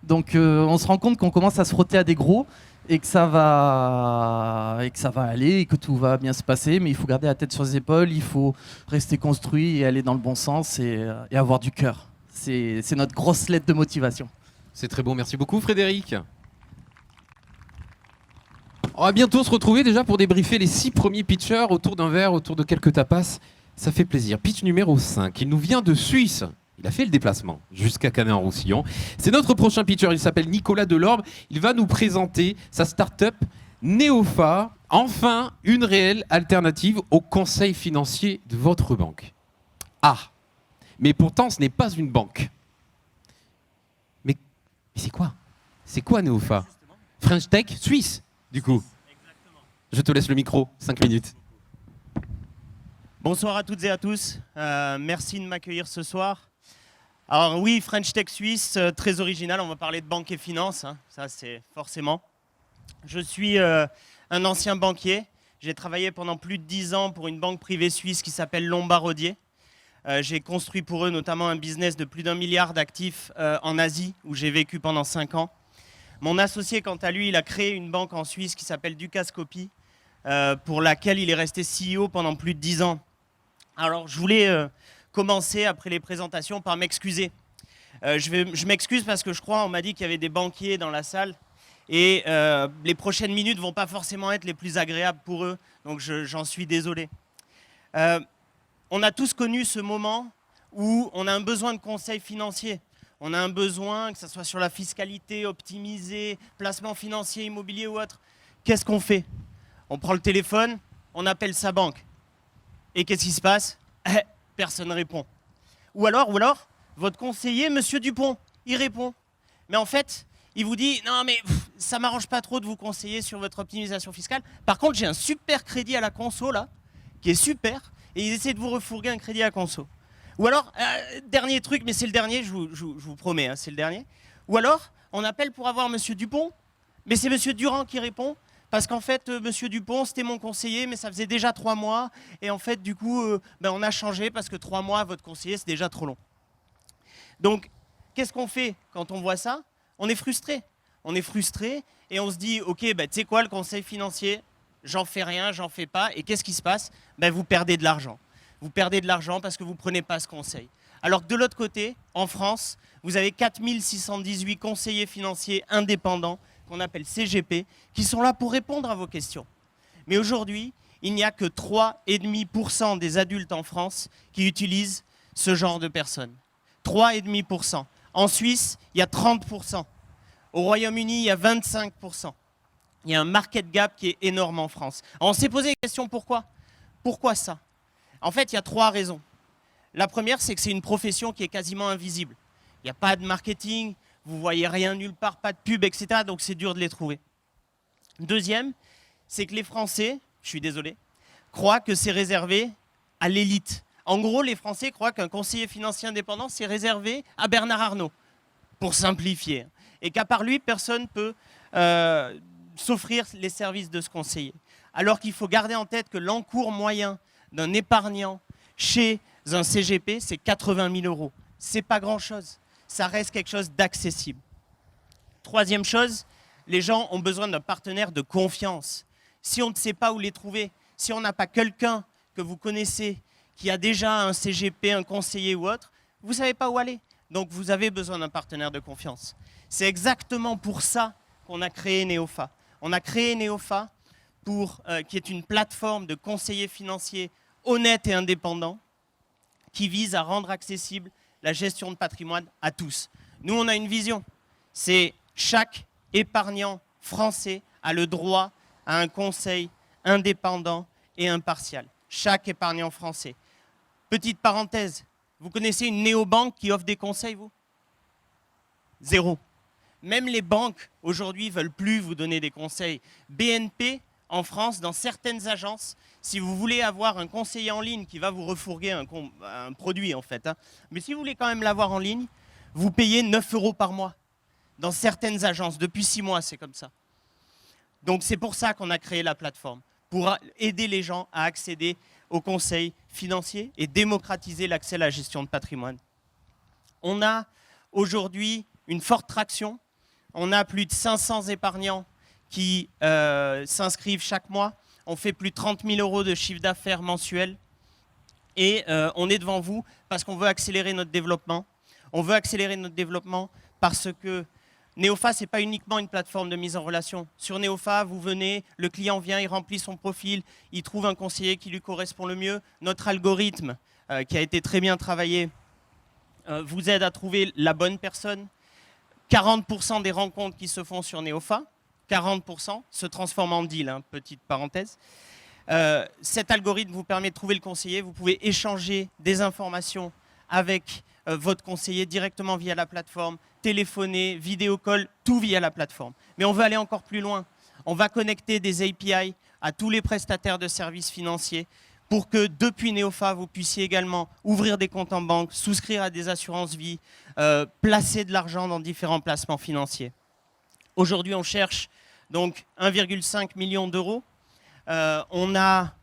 Donc on se rend compte qu'on commence à se frotter à des gros et que ça va aller et que tout va bien se passer. Mais il faut garder la tête sur les épaules, il faut rester construit et aller dans le bon sens et avoir du cœur. C'est notre grosse lettre de motivation. C'est très beau, merci beaucoup Frédéric. On va bientôt se retrouver déjà pour débriefer les 6 premiers pitchers autour d'un verre, autour de quelques tapas. Ça fait plaisir. Pitch numéro 5, il nous vient de Suisse. Il a fait le déplacement jusqu'à Canet-en-Roussillon. C'est notre prochain pitcher, il s'appelle Nicolas Delorme. Il va nous présenter sa start-up Neofa, enfin une réelle alternative au conseil financier de votre banque. Ah, mais pourtant ce n'est pas une banque. Mais c'est quoi? C'est quoi Neofa? French Tech Suisse, du coup. Exactement. Je te laisse le micro, 5 minutes. Bonsoir à toutes et à tous. Merci de m'accueillir ce soir. Alors oui, French Tech Suisse, très original. On va parler de banque et finance, hein, ça c'est forcément. Je suis un ancien banquier. J'ai travaillé pendant plus de 10 ans pour une banque privée suisse qui s'appelle Lombard-Odier. J'ai construit pour eux notamment un business de plus d'1 milliard d'actifs en Asie, où j'ai vécu pendant 5 ans. Mon associé, quant à lui, il a créé une banque en Suisse qui s'appelle Ducascopy, pour laquelle il est resté CEO pendant plus de 10 ans. Alors, je voulais commencer, après les présentations, par m'excuser. Je m'excuse parce que je crois, on m'a dit qu'il y avait des banquiers dans la salle, et les prochaines minutes ne vont pas forcément être les plus agréables pour eux, donc j'en suis désolé. On a tous connu ce moment où on a un besoin de conseils financiers. On a un besoin, que ce soit sur la fiscalité, optimiser, placement financier, immobilier ou autre. Qu'est-ce qu'on fait? On prend le téléphone, on appelle sa banque. Et qu'est-ce qui se passe? Personne ne répond. Ou alors, votre conseiller, Monsieur Dupont, il répond. Mais en fait, il vous dit, non mais ça ne m'arrange pas trop de vous conseiller sur votre optimisation fiscale. Par contre, j'ai un super crédit à la conso, là, qui est super, et ils essaient de vous refourguer un crédit à la conso. Ou alors, dernier truc, mais c'est le dernier, je vous promets, hein, c'est le dernier. Ou alors, on appelle pour avoir Monsieur Dupont, mais c'est Monsieur Durand qui répond, parce qu'en fait, Monsieur Dupont, c'était mon conseiller, mais ça faisait déjà 3 mois, et en fait, du coup, on a changé, parce que 3 mois, votre conseiller, c'est déjà trop long. Donc, qu'est-ce qu'on fait quand on voit ça? On est frustré. On est frustré, et on se dit, ok, tu sais quoi, le conseil financier, j'en fais rien, j'en fais pas, et qu'est-ce qui se passe? Vous perdez de l'argent. Vous perdez de l'argent parce que vous ne prenez pas ce conseil. Alors que de l'autre côté, en France, vous avez 4618 conseillers financiers indépendants, qu'on appelle CGP, qui sont là pour répondre à vos questions. Mais aujourd'hui, il n'y a que 3,5% des adultes en France qui utilisent ce genre de personnes. 3,5%. En Suisse, il y a 30%. Au Royaume-Uni, il y a 25%. Il y a un market gap qui est énorme en France. Alors on s'est posé la question pourquoi? Pourquoi ça? En fait, il y a 3 raisons. La première, c'est que c'est une profession qui est quasiment invisible. Il n'y a pas de marketing, vous ne voyez rien nulle part, pas de pub, etc. Donc c'est dur de les trouver. Deuxième, c'est que les Français, je suis désolé, croient que c'est réservé à l'élite. En gros, les Français croient qu'un conseiller financier indépendant, c'est réservé à Bernard Arnault, pour simplifier. Et qu'à part lui, personne ne peut s'offrir les services de ce conseiller. Alors qu'il faut garder en tête que l'encours moyen d'un épargnant chez un CGP, c'est 80 000 €. C'est pas grand-chose. Ça reste quelque chose d'accessible. Troisième chose, les gens ont besoin d'un partenaire de confiance. Si on ne sait pas où les trouver, si on n'a pas quelqu'un que vous connaissez qui a déjà un CGP, un conseiller ou autre, vous ne savez pas où aller. Donc vous avez besoin d'un partenaire de confiance. C'est exactement pour ça qu'on a créé Neofa. On a créé Neofa qui est une plateforme de conseillers financiers honnêtes et indépendants qui vise à rendre accessible la gestion de patrimoine à tous. Nous, on a une vision. C'est chaque épargnant français a le droit à un conseil indépendant et impartial. Chaque épargnant français. Petite parenthèse, vous connaissez une néobanque qui offre des conseils, vous? Zéro. Même les banques, aujourd'hui, ne veulent plus vous donner des conseils. BNP, en France, dans certaines agences, si vous voulez avoir un conseiller en ligne qui va vous refourguer un produit, en fait, hein, mais si vous voulez quand même l'avoir en ligne, vous payez 9 € par mois. Dans certaines agences, depuis 6 mois, c'est comme ça. Donc c'est pour ça qu'on a créé la plateforme, pour aider les gens à accéder aux conseils financiers et démocratiser l'accès à la gestion de patrimoine. On a aujourd'hui une forte traction. On a plus de 500 épargnants qui s'inscrivent chaque mois. On fait plus de 30 000 € de chiffre d'affaires mensuel. Et on est devant vous parce qu'on veut accélérer notre développement. On veut accélérer notre développement parce que Neofa, ce n'est pas uniquement une plateforme de mise en relation. Sur Neofa, vous venez, le client vient, il remplit son profil, il trouve un conseiller qui lui correspond le mieux. Notre algorithme, qui a été très bien travaillé, vous aide à trouver la bonne personne. 40% des rencontres qui se font sur Neofa, 40% se transforment en deal, hein, petite parenthèse. Cet algorithme vous permet de trouver le conseiller. Vous pouvez échanger des informations avec votre conseiller directement via la plateforme, téléphoner, vidéo call, tout via la plateforme. Mais on veut aller encore plus loin. On va connecter des API à tous les prestataires de services financiers pour que depuis Neofa, vous puissiez également ouvrir des comptes en banque, souscrire à des assurances vie, placer de l'argent dans différents placements financiers. Aujourd'hui, on cherche donc 1,5 million d'euros. On a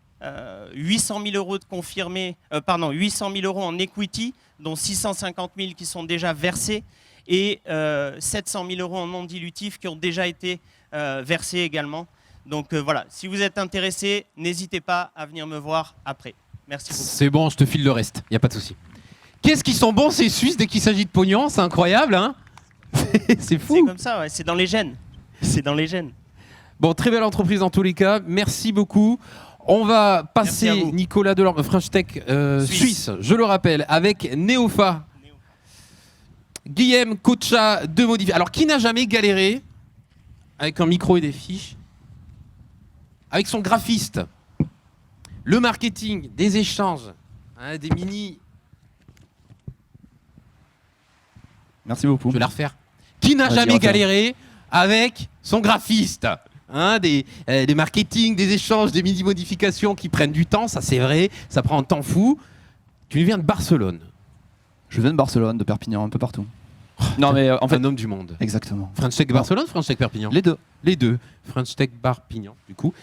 800 000 € de confirmés, 800 000 € en equity, dont 650 000 qui sont déjà versés, et 700 000 € en non dilutifs qui ont déjà été versés également. Donc voilà, si vous êtes intéressé, n'hésitez pas à venir me voir après. Merci beaucoup. C'est bon, je te file le reste, il n'y a pas de souci. Qu'est-ce qu'ils sont bons ces Suisses dès qu'il s'agit de pognon, c'est incroyable, hein. C'est fou. C'est comme ça, ouais, c'est dans les gènes. C'est dans les gènes. Bon, très belle entreprise dans tous les cas, merci beaucoup. On va passer, Nicolas Delorme, French Tech Suisse, je le rappelle, avec Neofa. Guillaume Kocha de Modif. Alors, qui n'a jamais galéré avec un micro et des fiches, avec son graphiste, le marketing, des échanges, hein, des mini... Merci beaucoup. Je vais la refaire. Qui n'a jamais galéré avec son graphiste, hein, des marketing, des échanges, des mini-modifications qui prennent du temps, ça c'est vrai, ça prend un temps fou. Tu viens de Barcelone. Je viens de Barcelone, de Perpignan, un peu partout. Non mais en fait, un homme du monde. Exactement. French Tech Barcelone, French Tech Perpignan. Les deux. Les deux. French Tech Perpignan, du coup.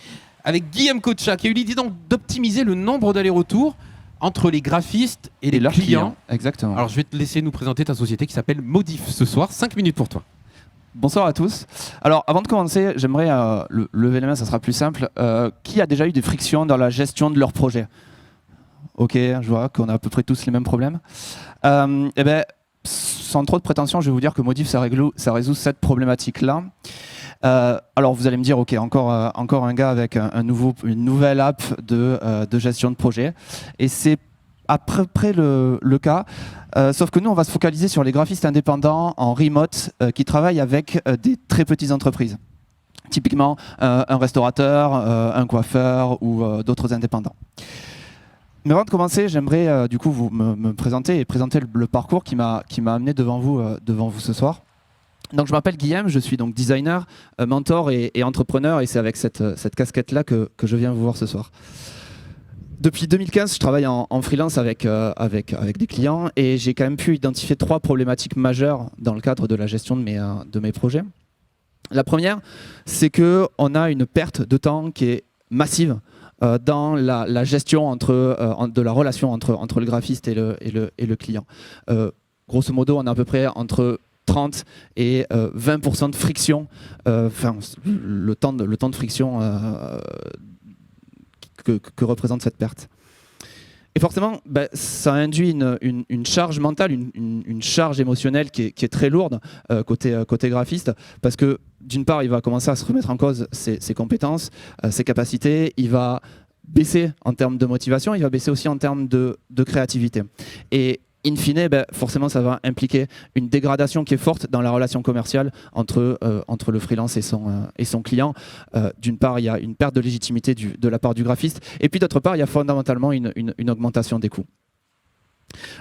Avec Guillaume Kocha, qui a eu l'idée d'optimiser le nombre d'allers-retours entre les graphistes et les leurs clients. Exactement. Alors je vais te laisser nous présenter ta société qui s'appelle Modif ce soir. 5 minutes pour toi. Bonsoir à tous. Alors avant de commencer, j'aimerais lever la main, ça sera plus simple. Qui a déjà eu des frictions dans la gestion de leur projet? Ok, je vois qu'on a à peu près tous les mêmes problèmes. Eh ben, sans trop de prétention, je vais vous dire que Modif, ça résout cette problématique-là. Alors vous allez me dire, ok, encore un gars avec une nouvelle app de gestion de projet. Et c'est à peu près le cas. Sauf que nous, on va se focaliser sur les graphistes indépendants en remote qui travaillent avec des très petites entreprises. Typiquement, un restaurateur, un coiffeur ou d'autres indépendants. Mais avant de commencer, j'aimerais du coup me présenter et présenter le parcours qui m'a amené devant vous ce soir. Donc, je m'appelle Guillaume, je suis donc designer, mentor et entrepreneur, et c'est avec cette casquette-là que je viens vous voir ce soir. Depuis 2015, je travaille en freelance avec des clients, et j'ai quand même pu identifier 3 problématiques majeures dans le cadre de la gestion de mes projets. La première, c'est qu'on a une perte de temps qui est massive dans la gestion de la relation entre le graphiste et le client. Grosso modo, on a à peu près entre 30 et 20% de friction, le temps de friction que représente cette perte. Et forcément, ça induit une charge mentale, une charge émotionnelle qui est très lourde côté graphiste, parce que d'une part, il va commencer à se remettre en cause ses compétences, ses capacités, il va baisser en termes de motivation, il va baisser aussi en termes de créativité. Et in fine, forcément, ça va impliquer une dégradation qui est forte dans la relation commerciale entre le freelance et son client. D'une part, il y a une perte de légitimité de la part du graphiste, et puis d'autre part, il y a fondamentalement une augmentation des coûts.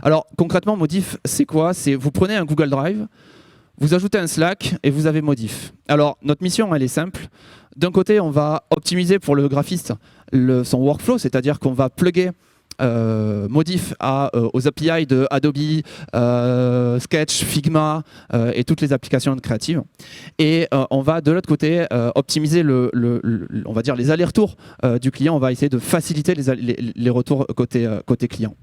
Alors concrètement, Modif, c'est quoi? C'est vous prenez un Google Drive, vous ajoutez un Slack et vous avez Modif. Alors notre mission, elle est simple. D'un côté, on va optimiser pour le graphiste son workflow, c'est-à-dire qu'on va plugger Modif aux API de Adobe, Sketch, Figma et toutes les applications créatives. Et on va de l'autre côté optimiser on va dire les allers-retours du client. On va essayer de faciliter les retours côté client.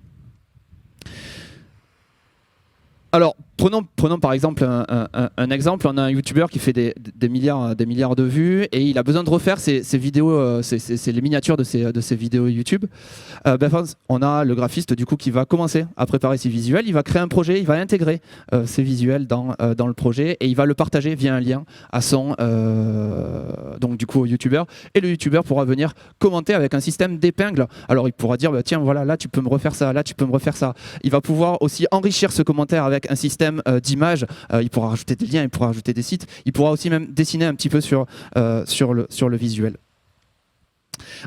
Alors, prenons par exemple un exemple. On a un YouTuber qui fait des milliards de vues et il a besoin de refaire ses vidéos, c'est les miniatures de ses vidéos YouTube. On a le graphiste du coup qui va commencer à préparer ses visuels. Il va créer un projet, il va intégrer ses visuels dans le projet et il va le partager via un lien à donc du coup au YouTuber. Et le YouTuber pourra venir commenter avec un système d'épingles. Alors il pourra dire tiens voilà, là tu peux me refaire ça, là tu peux me refaire ça. Il va pouvoir aussi enrichir ce commentaire avec un système d'images, il pourra rajouter des liens, il pourra rajouter des sites, il pourra aussi même dessiner un petit peu sur le visuel.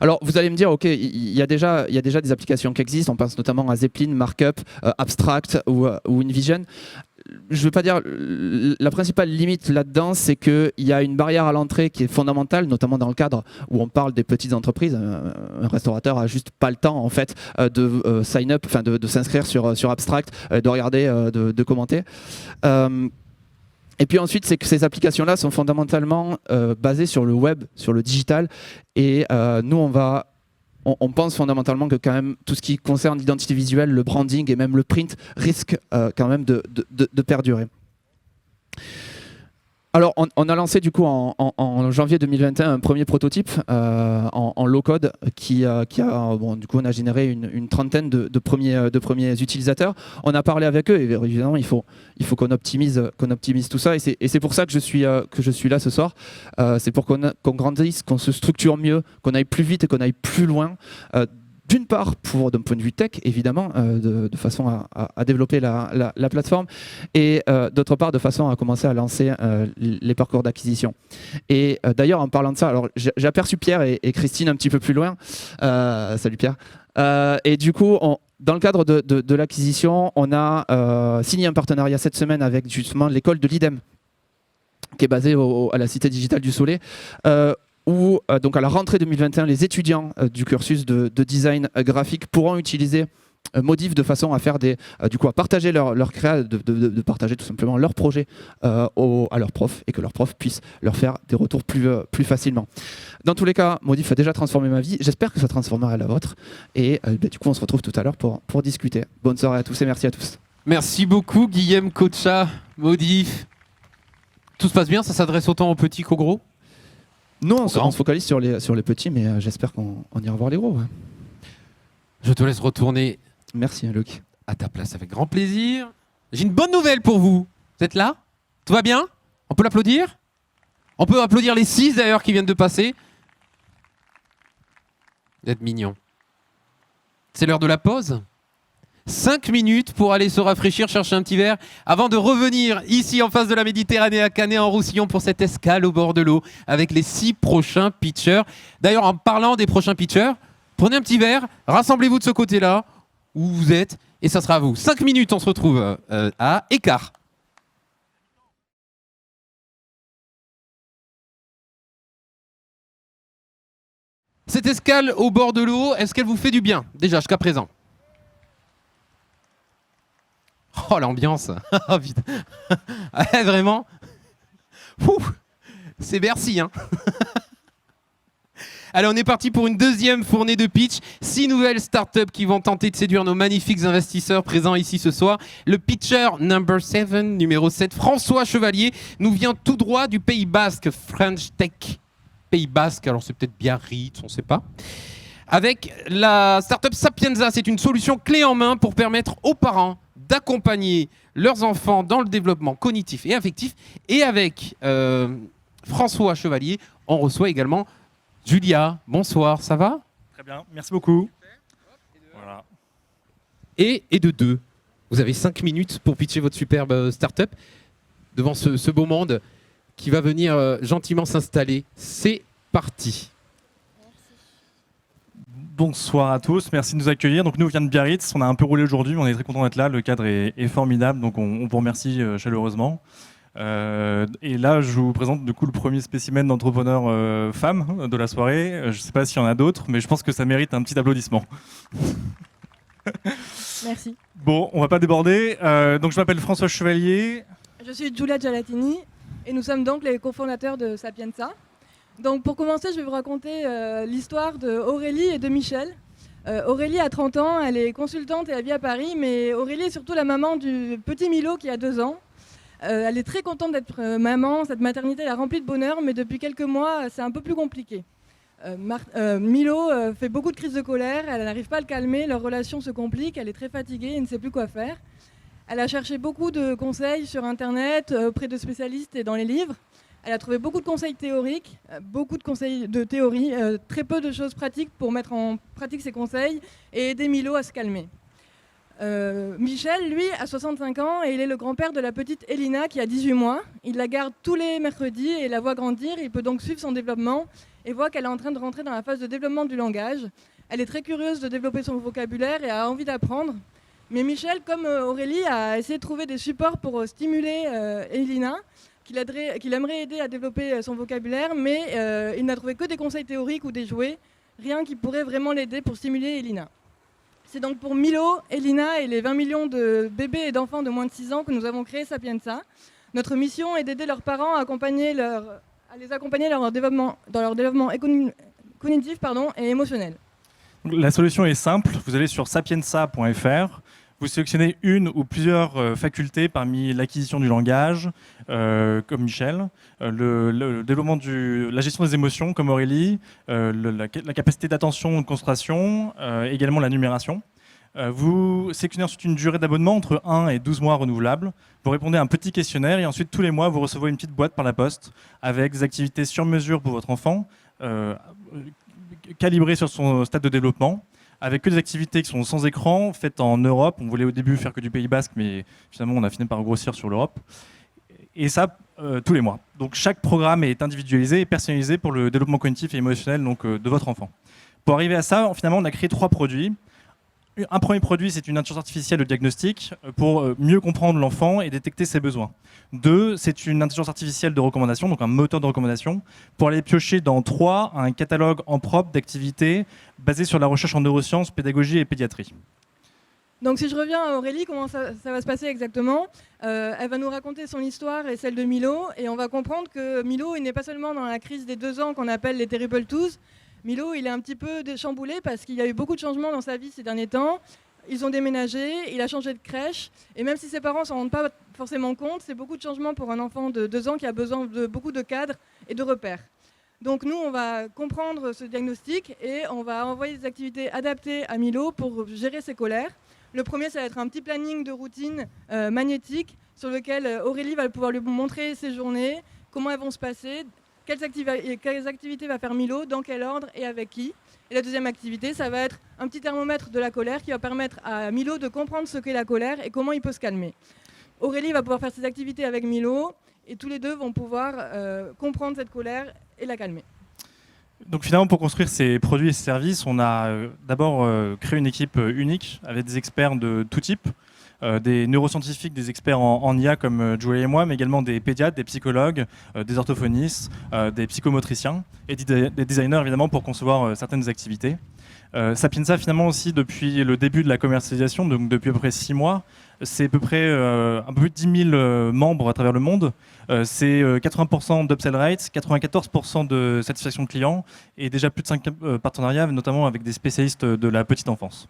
Alors vous allez me dire, ok, il y a déjà des applications qui existent, on pense notamment à Zeppelin, Markup, Abstract ou InVision. Je ne veux pas dire, la principale limite là-dedans, c'est qu'il y a une barrière à l'entrée qui est fondamentale, notamment dans le cadre où on parle des petites entreprises. Un restaurateur a juste pas le temps en fait de sign up, enfin de s'inscrire sur Abstract, de regarder, de commenter. Et puis ensuite, c'est que ces applications-là sont fondamentalement basées sur le web, sur le digital. Et nous, on pense fondamentalement que quand même tout ce qui concerne l'identité visuelle, le branding et même le print risque quand même de perdurer. Alors on a lancé du coup en janvier 2021 un premier prototype en low code qui a du coup on a généré une trentaine de premiers utilisateurs. On a parlé avec eux et évidemment il faut qu'on optimise tout ça et c'est pour ça que je suis là ce soir. C'est pour qu'on grandisse, qu'on se structure mieux, qu'on aille plus vite et qu'on aille plus loin. D'une part, d'un point de vue tech, évidemment, de façon à développer la plateforme, et d'autre part, de façon à commencer à lancer les parcours d'acquisition. Et d'ailleurs, en parlant de ça, alors j'ai aperçu Pierre et Christine un petit peu plus loin. Salut Pierre. Et du coup, dans le cadre de l'acquisition, on a signé un partenariat cette semaine avec justement l'école de l'IDEM, qui est basée à la Cité digitale du Soleil. Où donc à la rentrée 2021, les étudiants du cursus de design graphique pourront utiliser Modif de façon à faire à partager leur créa, de partager tout simplement leur projet à leurs profs et que leurs profs puissent leur faire des retours plus facilement. Dans tous les cas, Modif a déjà transformé ma vie. J'espère que ça transformera la vôtre. Et du coup, on se retrouve tout à l'heure pour discuter. Bonne soirée à tous et merci à tous. Merci beaucoup, Guillaume Kocha, Modif. Tout se passe bien, ça s'adresse autant aux petits qu'aux gros? Non, on se focalise sur les petits, mais j'espère qu'on ira voir les gros. Ouais. Je te laisse retourner. Merci, Luc. À ta place, avec grand plaisir. J'ai une bonne nouvelle pour vous. Vous êtes là? Tout va bien? On peut l'applaudir? On peut applaudir les 6 d'ailleurs qui viennent de passer. Vous êtes mignons. C'est l'heure de la pause. 5 minutes pour aller se rafraîchir, chercher un petit verre, avant de revenir ici en face de la Méditerranée à Canet-en-Roussillon pour cette escale au bord de l'eau avec les 6 prochains pitchers. D'ailleurs, en parlant des prochains pitchers, prenez un petit verre, rassemblez-vous de ce côté-là, où vous êtes, et ça sera à vous. 5 minutes, on se retrouve à Écart. Cette escale au bord de l'eau, est-ce qu'elle vous fait du bien, déjà, jusqu'à présent? Oh, l'ambiance. Oh, putain. Ouais, vraiment. C'est Bercy, hein. Allez, on est parti pour une deuxième fournée de pitch. 6 nouvelles startups qui vont tenter de séduire nos magnifiques investisseurs présents ici ce soir. Le pitcher numéro 7, François Chevalier, nous vient tout droit du Pays Basque, French Tech. Pays Basque, alors c'est peut-être Biarritz, on ne sait pas. avec la startup Sapienza. C'est une solution clé en main pour permettre aux parents d'accompagner leurs enfants dans le développement cognitif et affectif. Et avec François Chevalier, on reçoit également Julia. Bonsoir, ça va? Très bien, merci beaucoup. Voilà. Et de deux, vous avez 5 minutes pour pitcher votre superbe startup devant ce beau monde qui va venir gentiment s'installer. C'est parti. Bonsoir à tous, merci de nous accueillir. Donc nous, on vient de Biarritz, on a un peu roulé aujourd'hui, mais on est très content d'être là, le cadre est formidable, donc on vous remercie chaleureusement. Et là, je vous présente du coup le premier spécimen d'entrepreneur femme de la soirée. Je ne sais pas s'il y en a d'autres, mais je pense que ça mérite un petit applaudissement. Merci. Bon, on va pas déborder. Donc je m'appelle François Chevalier. Je suis Giulia Gelatini et nous sommes donc les cofondateurs de Sapienza. Donc pour commencer, je vais vous raconter l'histoire d'Aurélie et de Michel. Aurélie a 30 ans, elle est consultante et elle vit à Paris, mais Aurélie est surtout la maman du petit Milo qui a 2 ans. Elle est très contente d'être maman, cette maternité la remplit de bonheur, mais depuis quelques mois, c'est un peu plus compliqué. Milo fait beaucoup de crises de colère, elle n'arrive pas à le calmer, leur relation se complique, elle est très fatiguée et ne sait plus quoi faire. Elle a cherché beaucoup de conseils sur Internet, auprès de spécialistes et dans les livres. Elle a trouvé beaucoup de conseils théoriques, beaucoup de conseils de théorie, très peu de choses pratiques pour mettre en pratique ces conseils et aider Milo à se calmer. Michel, lui, a 65 ans et il est le grand-père de la petite Elina qui a 18 mois. Il la garde tous les mercredis et la voit grandir. Il peut donc suivre son développement et voit qu'elle est en train de rentrer dans la phase de développement du langage. Elle est très curieuse de développer son vocabulaire et a envie d'apprendre. Mais Michel, comme Aurélie, a essayé de trouver des supports pour stimuler Elina, qu'il aimerait aider à développer son vocabulaire, mais il n'a trouvé que des conseils théoriques ou des jouets, rien qui pourrait vraiment l'aider pour stimuler Elina. C'est donc pour Milo, Elina et les 20 millions de bébés et d'enfants de moins de 6 ans que nous avons créé Sapienza. Notre mission est d'aider leurs parents à les accompagner dans leur développement cognitif et émotionnel. La solution est simple, vous allez sur sapienza.fr, vous sélectionnez une ou plusieurs facultés parmi l'acquisition du langage, comme Michel, le développement la gestion des émotions, comme Aurélie, la capacité d'attention et de concentration, également la numération. Vous sélectionnez ensuite une durée d'abonnement entre 1 et 12 mois renouvelable. Vous répondez à un petit questionnaire et ensuite, tous les mois, vous recevez une petite boîte par la poste avec des activités sur mesure pour votre enfant, calibrées sur son stade de développement, avec que des activités qui sont sans écran, faites en Europe. On voulait au début faire que du Pays Basque, mais finalement on a fini par grossir sur l'Europe. Et ça, tous les mois. Donc chaque programme est individualisé et personnalisé pour le développement cognitif et émotionnel de votre enfant. Pour arriver à ça, finalement, on a créé 3 produits. Un premier produit, c'est une intelligence artificielle de diagnostic pour mieux comprendre l'enfant et détecter ses besoins. 2, c'est une intelligence artificielle de recommandation, donc un moteur de recommandation, pour aller piocher dans 3 un catalogue en propre d'activités basé sur la recherche en neurosciences, pédagogie et pédiatrie. Donc si je reviens à Aurélie, comment ça va se passer exactement? Elle va nous raconter son histoire et celle de Milo, et on va comprendre que Milo, il n'est pas seulement dans la crise des 2 ans qu'on appelle les terrible twos. Milo, il est un petit peu chamboulé parce qu'il y a eu beaucoup de changements dans sa vie ces derniers temps. Ils ont déménagé, il a changé de crèche, et même si ses parents ne s'en rendent pas forcément compte, c'est beaucoup de changements pour un enfant de 2 ans qui a besoin de beaucoup de cadres et de repères. Donc nous, on va comprendre ce diagnostic et on va envoyer des activités adaptées à Milo pour gérer ses colères. Le premier, ça va être un petit planning de routine magnétique sur lequel Aurélie va pouvoir lui montrer ses journées, comment elles vont se passer, quelles activités va faire Milo, dans quel ordre et avec qui. Et la deuxième activité, ça va être un petit thermomètre de la colère qui va permettre à Milo de comprendre ce qu'est la colère et comment il peut se calmer. Aurélie va pouvoir faire ses activités avec Milo et tous les deux vont pouvoir comprendre cette colère et la calmer. Donc finalement, pour construire ces produits et ces services, on a d'abord créé une équipe unique avec des experts de tout type, des neuroscientifiques, des experts en IA comme Julia et moi, mais également des pédiatres, des psychologues, des orthophonistes, des psychomotriciens et des designers évidemment pour concevoir certaines activités. Sapienza finalement aussi depuis le début de la commercialisation, donc depuis à peu près 6 mois, c'est à peu près un peu plus de 10 000 membres à travers le monde. C'est 80% d'upsell rate, 94% de satisfaction client et déjà plus de 5 partenariats, notamment avec des spécialistes de la petite enfance.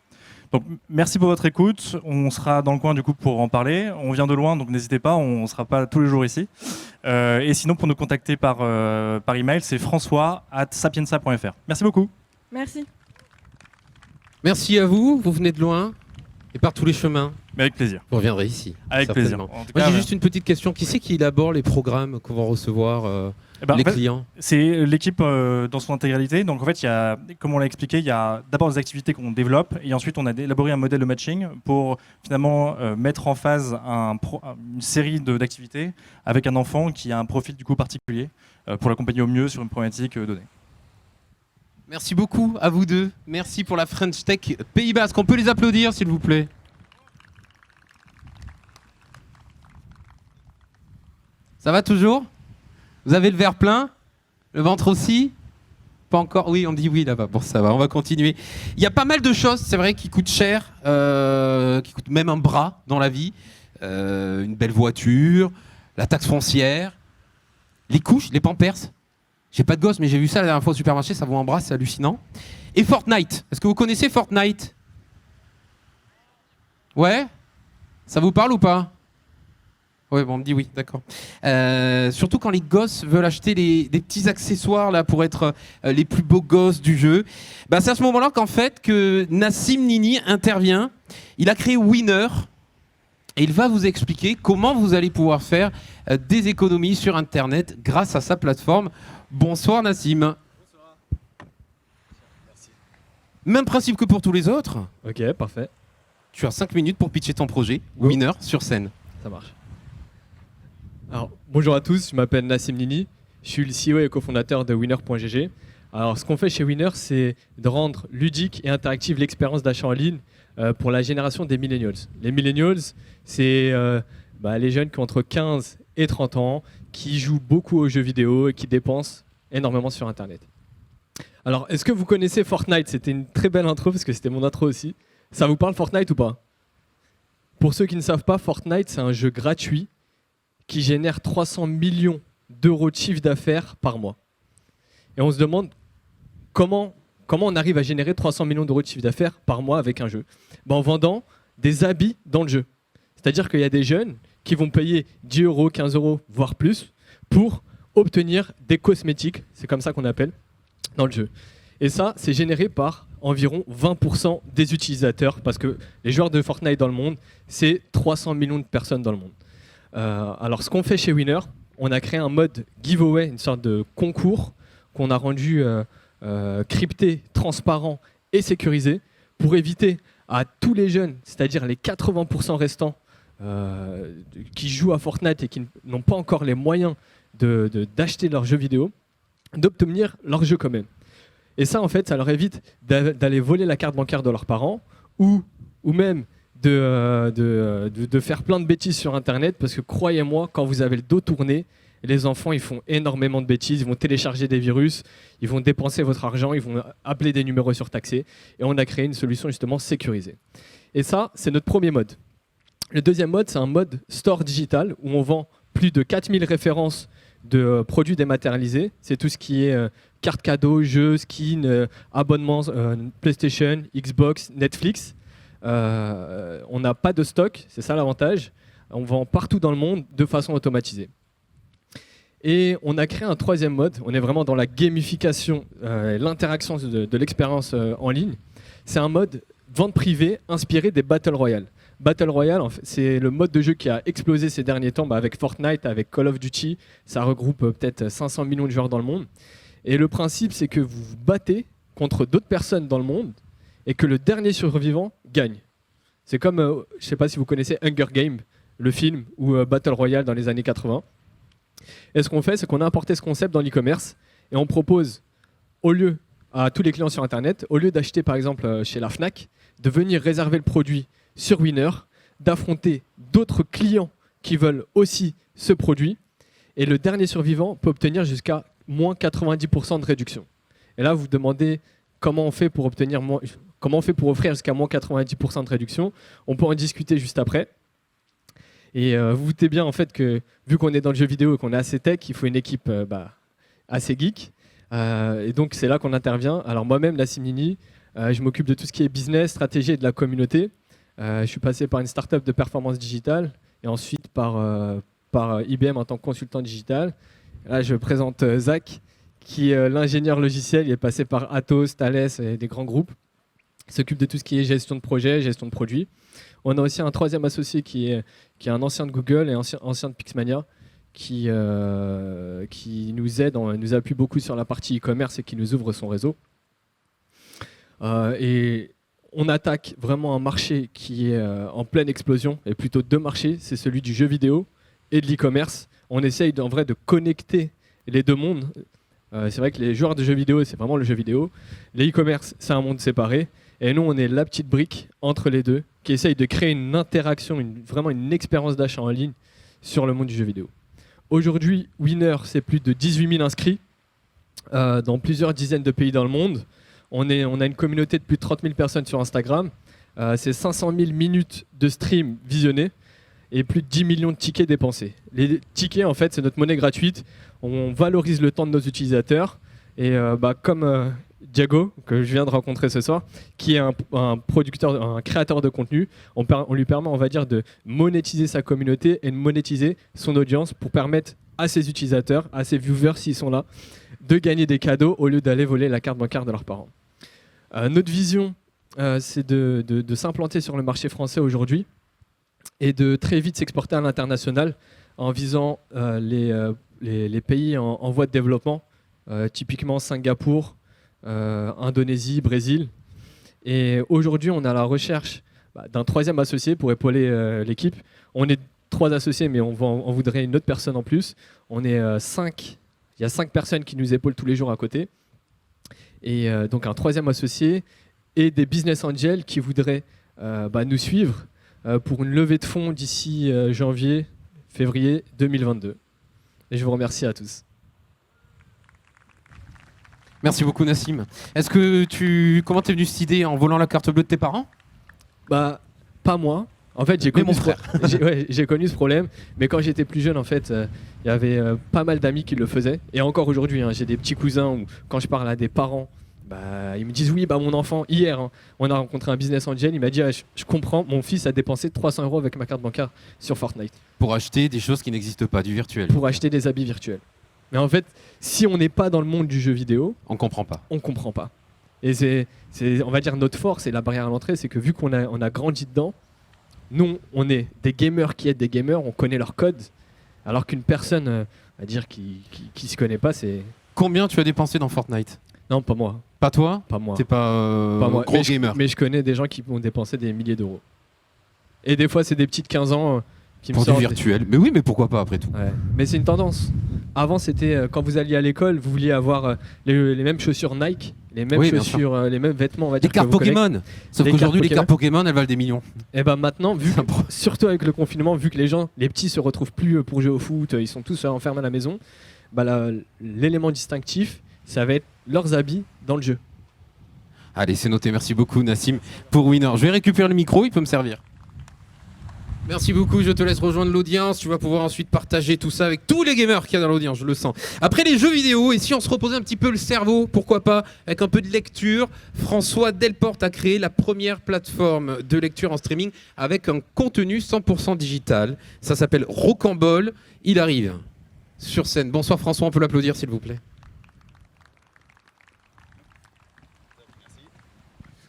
Donc merci pour votre écoute. On sera dans le coin du coup pour en parler. On vient de loin, donc n'hésitez pas, on ne sera pas tous les jours ici. Et sinon, pour nous contacter par email, c'est françois@sapienza.fr. Merci beaucoup. Merci. Merci à vous, vous venez de loin et par tous les chemins. Mais avec plaisir. Vous reviendrez ici. Avec certainement. plaisir. En tout Moi cas, j'ai juste une petite question. Qui c'est qui élabore les programmes qu'on va recevoir en les fait, clients? C'est l'équipe dans son intégralité. Donc en fait, il y a, comme on l'a expliqué, il y a d'abord des activités qu'on développe et ensuite on a élaboré un modèle de matching pour finalement mettre en phase une série d'activités avec un enfant qui a un profil du coup particulier pour l'accompagner au mieux sur une problématique donnée. Merci beaucoup à vous deux. Merci pour la French Tech Pays Basque. On peut les applaudir s'il vous plaît. Ça va toujours? Vous avez le verre plein? Le ventre aussi? Pas encore? Oui, on dit oui là-bas. Bon, ça va, on va continuer. Il y a pas mal de choses, c'est vrai, qui coûtent cher, qui coûtent même un bras dans la vie. Une belle voiture, la taxe foncière, les couches, les pampers. J'ai pas de gosse, mais j'ai vu ça la dernière fois au supermarché, ça vaut un bras, c'est hallucinant. Et Fortnite. Est-ce que vous connaissez Fortnite? Ouais? Ça vous parle ou pas? Ouais, bon, on me dit oui, d'accord. Surtout quand les gosses veulent acheter des petits accessoires là pour être les plus beaux gosses du jeu. Bah, c'est à ce moment-là qu'en fait que Nassim Nini intervient. Il a créé Winner et il va vous expliquer comment vous allez pouvoir faire des économies sur Internet grâce à sa plateforme. Bonsoir Nassim. Bonsoir. Merci. Même principe que pour tous les autres. Ok, parfait. Tu as 5 minutes pour pitcher ton projet, Winner, sur scène. Ça marche. Alors, bonjour à tous, je m'appelle Nassim Nini, je suis le CEO et cofondateur de Winner.gg. Alors, ce qu'on fait chez Winner, c'est de rendre ludique et interactive l'expérience d'achat en ligne pour la génération des millennials. Les millennials, c'est les jeunes qui ont entre 15 et 30 ans, qui jouent beaucoup aux jeux vidéo et qui dépensent énormément sur Internet. Alors, est-ce que vous connaissez Fortnite? C'était une très belle intro parce que c'était mon intro aussi. Ça vous parle Fortnite ou pas? Pour ceux qui ne savent pas, Fortnite, c'est un jeu gratuit qui génère 300 millions d'euros de chiffre d'affaires par mois. Et on se demande comment on arrive à générer 300 millions d'euros de chiffre d'affaires par mois avec un jeu. En vendant des habits dans le jeu. C'est-à-dire qu'il y a des jeunes qui vont payer 10 euros, 15 euros, voire plus, pour obtenir des cosmétiques, c'est comme ça qu'on appelle, dans le jeu. Et ça, c'est généré par environ 20% des utilisateurs, parce que les joueurs de Fortnite dans le monde, c'est 300 millions de personnes dans le monde. Alors, ce qu'on fait chez Winner, on a créé un mode giveaway, une sorte de concours qu'on a rendu crypté, transparent et sécurisé pour éviter à tous les jeunes, c'est-à-dire les 80% restants qui jouent à Fortnite et qui n'ont pas encore les moyens d'acheter leurs jeux vidéo, d'obtenir leur jeu quand même. Et ça, en fait, ça leur évite d'aller voler la carte bancaire de leurs parents ou même de faire plein de bêtises sur Internet, parce que croyez-moi, quand vous avez le dos tourné, les enfants ils font énormément de bêtises, ils vont télécharger des virus, ils vont dépenser votre argent, ils vont appeler des numéros surtaxés, et on a créé une solution justement sécurisée. Et ça, c'est notre premier mode. Le deuxième mode, c'est un mode store digital où on vend plus de 4000 références de produits dématérialisés. C'est tout ce qui est cartes cadeaux, jeux, skins, abonnements PlayStation, Xbox, Netflix. On n'a pas de stock, c'est ça l'avantage. On vend partout dans le monde de façon automatisée. Et on a créé un troisième mode, on est vraiment dans la gamification, l'interaction de l'expérience en ligne. C'est un mode vente privée inspiré des Battle Royale. Battle Royale, en fait, c'est le mode de jeu qui a explosé ces derniers temps avec Fortnite, avec Call of Duty. Ça regroupe peut-être 500 millions de joueurs dans le monde. Et le principe, c'est que vous vous battez contre d'autres personnes dans le monde et que le dernier survivant gagne. C'est comme, je ne sais pas si vous connaissez Hunger Games, le film, ou Battle Royale dans les années 80. Et ce qu'on fait, c'est qu'on a importé ce concept dans l'e-commerce et on propose, au lieu à tous les clients sur Internet, au lieu d'acheter par exemple chez la Fnac, de venir réserver le produit sur Winner, d'affronter d'autres clients qui veulent aussi ce produit. Et le dernier survivant peut obtenir jusqu'à moins 90% de réduction. Et là, vous vous demandez comment on fait pour offrir jusqu'à moins 90% de réduction. On peut en discuter juste après. Et vous vous doutez bien en fait que vu qu'on est dans le jeu vidéo et qu'on est assez tech, il faut une équipe assez geek. Et donc c'est là qu'on intervient. Alors moi-même, Nassim Nini, je m'occupe de tout ce qui est business, stratégie et de la communauté. Je suis passé par une start-up de performance digitale et ensuite par IBM en tant que consultant digital. Là, je présente Zach, qui est l'ingénieur logiciel. Il est passé par Atos, Thales et des grands groupes. Il s'occupe de tout ce qui est gestion de projet, gestion de produits. On a aussi un troisième associé qui est un ancien de Google et ancien de Pixmania, qui nous aide, nous appuie beaucoup sur la partie e-commerce et qui nous ouvre son réseau. Et on attaque vraiment un marché qui est en pleine explosion, et plutôt deux marchés, c'est celui du jeu vidéo et de l'e-commerce. On essaye en vrai de connecter les deux mondes. C'est vrai que les joueurs de jeux vidéo, c'est vraiment le jeu vidéo. Les e-commerce, c'est un monde séparé. Et nous, on est la petite brique entre les deux qui essaye de créer une interaction, vraiment une expérience d'achat en ligne sur le monde du jeu vidéo. Aujourd'hui, Winner, c'est plus de 18 000 inscrits dans plusieurs dizaines de pays dans le monde. On a une communauté de plus de 30 000 personnes sur Instagram. C'est 500 000 minutes de stream visionnées et plus de 10 millions de tickets dépensés. Les tickets, en fait, c'est notre monnaie gratuite. On valorise le temps de nos utilisateurs. Et comme Diago, que je viens de rencontrer ce soir, qui est un créateur de contenu, on lui permet, on va dire, de monétiser sa communauté et de monétiser son audience pour permettre à ses utilisateurs, à ses viewers, s'ils sont là, de gagner des cadeaux au lieu d'aller voler la carte bancaire de leurs parents. Notre vision, c'est de s'implanter sur le marché français aujourd'hui et de très vite s'exporter à l'international en visant les pays en voie de développement, typiquement Singapour, Indonésie, Brésil. Et aujourd'hui, on est à la recherche d'un troisième associé pour épauler l'équipe. On est 3 associés, mais on voudrait une autre personne en plus. On est 5. Il y a 5 personnes qui nous épaulent tous les jours à côté. Et donc un troisième associé et des business angels qui voudraient nous suivre pour une levée de fonds d'ici janvier, février 2022. Et je vous remercie à tous. Merci beaucoup Nassim. Comment t'es venu cette idée, en volant la carte bleue de tes parents? Pas moi. En fait, j'ai connu ce problème, mais quand j'étais plus jeune, en fait, il y avait pas mal d'amis qui le faisaient. Et encore aujourd'hui, j'ai des petits cousins où, quand je parle à des parents, ils me disent oui, mon enfant, hier, on a rencontré un business angel, il m'a dit je comprends, mon fils a dépensé 300 € avec ma carte bancaire sur Fortnite. Pour acheter des choses qui n'existent pas, du virtuel. Pour acheter des habits virtuels. Mais en fait, si on n'est pas dans le monde du jeu vidéo, on comprend pas. On comprend pas. Et c'est on va dire, notre force et la barrière à l'entrée, c'est que vu qu'on a grandi dedans, nous, on est des gamers qui aident des gamers, on connaît leur code, alors qu'une personne, à dire qui se connaît pas, c'est... Combien tu as dépensé dans Fortnite? Non, pas moi. Pas toi? Pas moi. T'es pas, pas moi. gros gamer? Mais je connais des gens qui vont dépenser des milliers d'euros. Et des fois, c'est des petites 15 ans qui me pour sortent... du virtuel. Mais oui, mais pourquoi pas après tout? Ouais. Mais c'est une tendance. Avant, c'était quand vous alliez à l'école, vous vouliez avoir les mêmes chaussures Nike, les mêmes chaussures, les mêmes vêtements, on va dire. Les cartes Pokémon. Sauf qu'aujourd'hui, les cartes Pokémon, elles valent des millions. Et maintenant, surtout avec le confinement, vu que les petits se retrouvent plus pour jouer au foot, ils sont tous enfermés à la maison, l'élément distinctif, ça va être leurs habits dans le jeu. Allez, c'est noté. Merci beaucoup, Nassim, pour Winner. Je vais récupérer le micro, il peut me servir. Merci beaucoup, je te laisse rejoindre l'audience, tu vas pouvoir ensuite partager tout ça avec tous les gamers qu'il y a dans l'audience, je le sens. Après les jeux vidéo, et si on se reposait un petit peu le cerveau, pourquoi pas, avec un peu de lecture, François Delporte a créé la première plateforme de lecture en streaming avec un contenu 100% digital. Ça s'appelle Rocambole, il arrive sur scène. Bonsoir François, on peut l'applaudir s'il vous plaît.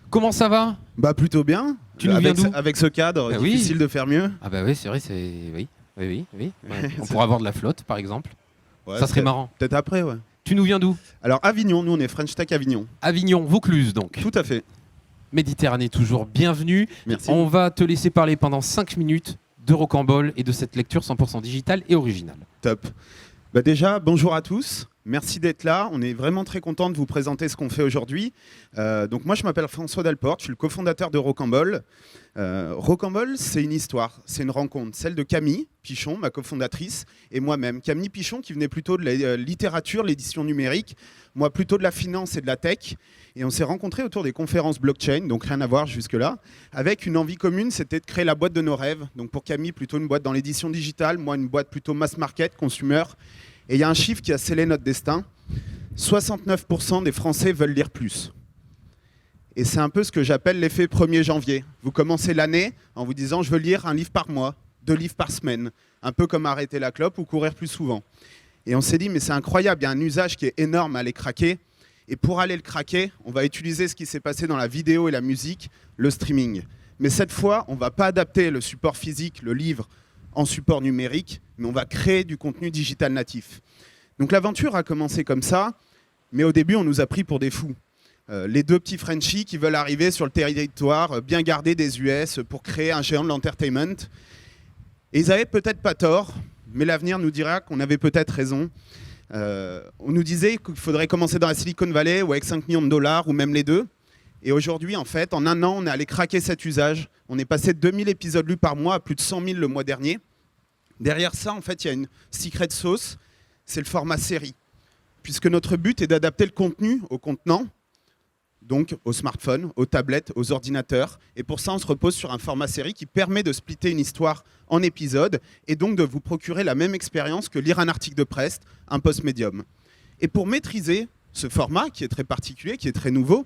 Comment ça va? Plutôt bien. Tu nous viens d'où? Avec ce cadre, difficile de faire mieux. Ah oui, c'est vrai, oui. Ouais. On pourrait avoir de la flotte, par exemple. Ouais, ça serait marrant. Peut-être après, ouais. Tu nous viens d'où? Alors Avignon, nous on est French Tech Avignon. Avignon, Vaucluse donc. Tout à fait. Méditerranée toujours, bienvenue. Merci. On va te laisser parler pendant 5 minutes de Rocambole et de cette lecture 100% digitale et originale. Top. Déjà, bonjour à tous. Merci d'être là. On est vraiment très content de vous présenter ce qu'on fait aujourd'hui. Donc moi, je m'appelle François Delporte. Je suis le cofondateur de Rocambole. Rocambole, c'est une histoire, c'est une rencontre. Celle de Camille Pichon, ma cofondatrice, et moi-même. Camille Pichon, qui venait plutôt de la littérature, l'édition numérique. Moi, plutôt de la finance et de la tech. Et on s'est rencontrés autour des conférences blockchain, donc rien à voir jusque-là, avec une envie commune, c'était de créer la boîte de nos rêves. Donc pour Camille, plutôt une boîte dans l'édition digitale, moi une boîte plutôt mass market, consumer. Et il y a un chiffre qui a scellé notre destin. 69% des Français veulent lire plus. Et c'est un peu ce que j'appelle l'effet 1er janvier. Vous commencez l'année en vous disant « je veux lire un livre par mois, 2 livres par semaine », un peu comme arrêter la clope ou courir plus souvent. Et on s'est dit « mais c'est incroyable, il y a un usage qui est énorme à aller craquer ». Et pour aller le craquer, on va utiliser ce qui s'est passé dans la vidéo et la musique, le streaming. Mais cette fois, on ne va pas adapter le support physique, le livre, en support numérique, mais on va créer du contenu digital natif. Donc l'aventure a commencé comme ça, mais au début, on nous a pris pour des fous. Les deux petits Frenchies qui veulent arriver sur le territoire bien gardé des US pour créer un géant de l'entertainment. Et ils n'avaient peut-être pas tort, mais l'avenir nous dira qu'on avait peut-être raison. On nous disait qu'il faudrait commencer dans la Silicon Valley ou avec 5 millions de dollars ou même les deux. Et aujourd'hui, en fait, en un an, on est allé craquer cet usage. On est passé de 2000 épisodes lus par mois à plus de 100 000 le mois dernier. Derrière ça, en fait, il y a une secret sauce, c'est le format série. Puisque notre but est d'adapter le contenu au contenant, donc aux smartphones, aux tablettes, aux ordinateurs. Et pour ça, on se repose sur un format série qui permet de splitter une histoire en épisodes et donc de vous procurer la même expérience que lire un article de presse, un post-médium. Et pour maîtriser ce format, qui est très particulier, qui est très nouveau,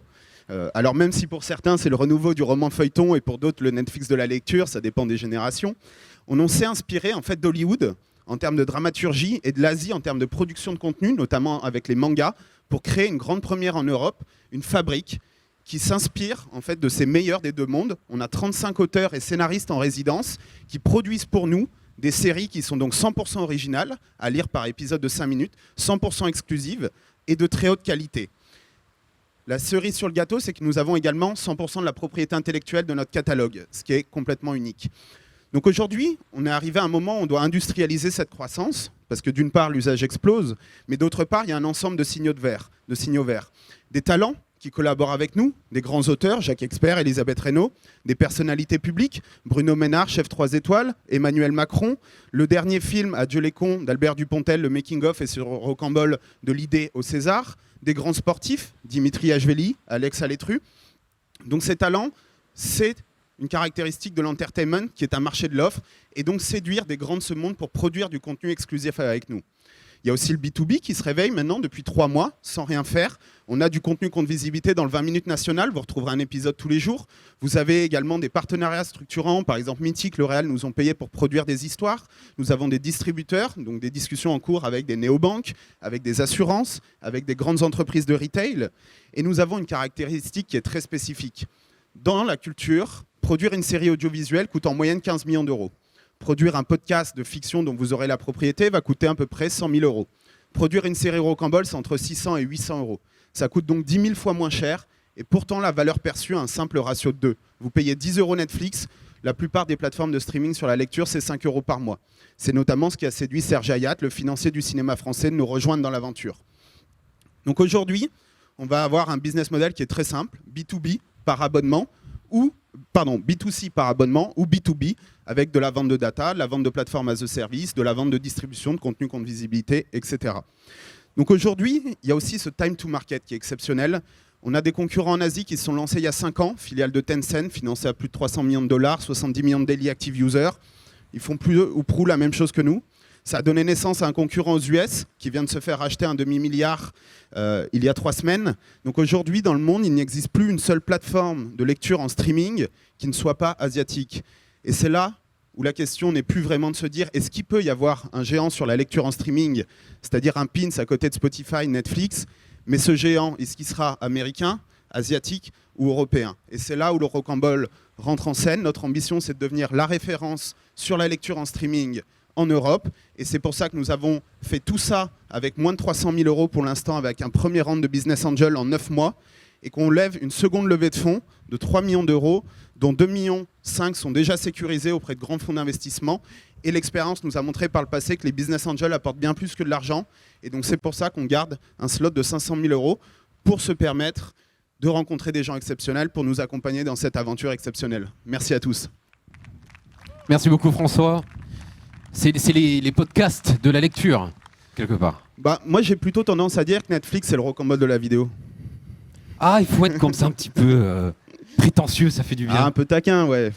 alors même si pour certains c'est le renouveau du roman feuilleton et pour d'autres le Netflix de la lecture, ça dépend des générations, on s'est inspiré en fait d'Hollywood en termes de dramaturgie et de l'Asie en termes de production de contenu, notamment avec les mangas, pour créer une grande première en Europe, une fabrique qui s'inspire en fait de ces meilleurs des deux mondes. On a 35 auteurs et scénaristes en résidence qui produisent pour nous des séries qui sont donc 100% originales, à lire par épisode de 5 minutes, 100% exclusives et de très haute qualité. La cerise sur le gâteau, c'est que nous avons également 100% de la propriété intellectuelle de notre catalogue, ce qui est complètement unique. Donc aujourd'hui, on est arrivé à un moment où on doit industrialiser cette croissance, parce que d'une part, l'usage explose, mais d'autre part, il y a un ensemble de signaux verts. Des talents qui collaborent avec nous, des grands auteurs, Jacques Expert, Elisabeth Reynaud, des personnalités publiques, Bruno Ménard, chef 3 étoiles, Emmanuel Macron, le dernier film à Dieu les cons d'Albert Dupontel, le making-of et sur Rocambole de l'idée au César, des grands sportifs, Dimitri Ashvili, Alex Alétru. Donc ces talents, c'est une caractéristique de l'entertainment qui est un marché de l'offre et donc séduire des grands de ce monde pour produire du contenu exclusif avec nous. Il y a aussi le B2B qui se réveille maintenant depuis 3 mois sans rien faire. On a du contenu compte visibilité dans le 20 minutes national, vous retrouverez un épisode tous les jours. Vous avez également des partenariats structurants, par exemple Mythique, L'Oréal nous ont payé pour produire des histoires. Nous avons des distributeurs, donc des discussions en cours avec des néobanques, avec des assurances, avec des grandes entreprises de retail. Et nous avons une caractéristique qui est très spécifique. Dans la culture, produire une série audiovisuelle coûte en moyenne 15 millions d'euros. Produire un podcast de fiction dont vous aurez la propriété va coûter à peu près 100 000 euros. Produire une série Rocambole, c'est entre 600 et 800 euros. Ça coûte donc 10 000 fois moins cher et pourtant la valeur perçue a un simple ratio de 2. Vous payez 10 euros Netflix, la plupart des plateformes de streaming sur la lecture, c'est 5 euros par mois. C'est notamment ce qui a séduit Serge Hayat, le financier du cinéma français, de nous rejoindre dans l'aventure. Donc aujourd'hui, on va avoir un business model qui est très simple, B2B par abonnement, B2C par abonnement ou B2B avec de la vente de data, de la vente de plateformes as a service, de la vente de distribution, de contenu compte visibilité, etc. Donc aujourd'hui, il y a aussi ce time to market qui est exceptionnel. On a des concurrents en Asie qui se sont lancés il y a 5 ans, filiale de Tencent, financée à plus de 300 millions de dollars, 70 millions de daily active users. Ils font plus ou prou la même chose que nous. Ça a donné naissance à un concurrent aux US qui vient de se faire acheter un demi-milliard il y a 3 semaines. Donc aujourd'hui, dans le monde, il n'existe plus une seule plateforme de lecture en streaming qui ne soit pas asiatique. Et c'est là où la question n'est plus vraiment de se dire est-ce qu'il peut y avoir un géant sur la lecture en streaming, c'est-à-dire un Pins à côté de Spotify, Netflix, mais ce géant, est-ce qu'il sera américain, asiatique ou européen? Et c'est là où le Rocambole rentre en scène. Notre ambition, c'est de devenir la référence sur la lecture en streaming en Europe. Et c'est pour ça que nous avons fait tout ça avec moins de 300 000 euros pour l'instant, avec un premier round de Business Angel en 9 mois, et qu'on lève une seconde levée de fonds de 3 millions d'euros, dont 2,5 millions sont déjà sécurisés auprès de grands fonds d'investissement. Et l'expérience nous a montré par le passé que les Business Angels apportent bien plus que de l'argent. Et donc c'est pour ça qu'on garde un slot de 500 000 euros pour se permettre de rencontrer des gens exceptionnels pour nous accompagner dans cette aventure exceptionnelle. Merci à tous. Merci beaucoup François. C'est les podcasts de la lecture, quelque part. Moi j'ai plutôt tendance à dire que Netflix c'est le Rocambole de la vidéo. Ah, il faut être comme ça un petit peu prétentieux, ça fait du bien. Ah, un peu taquin, ouais.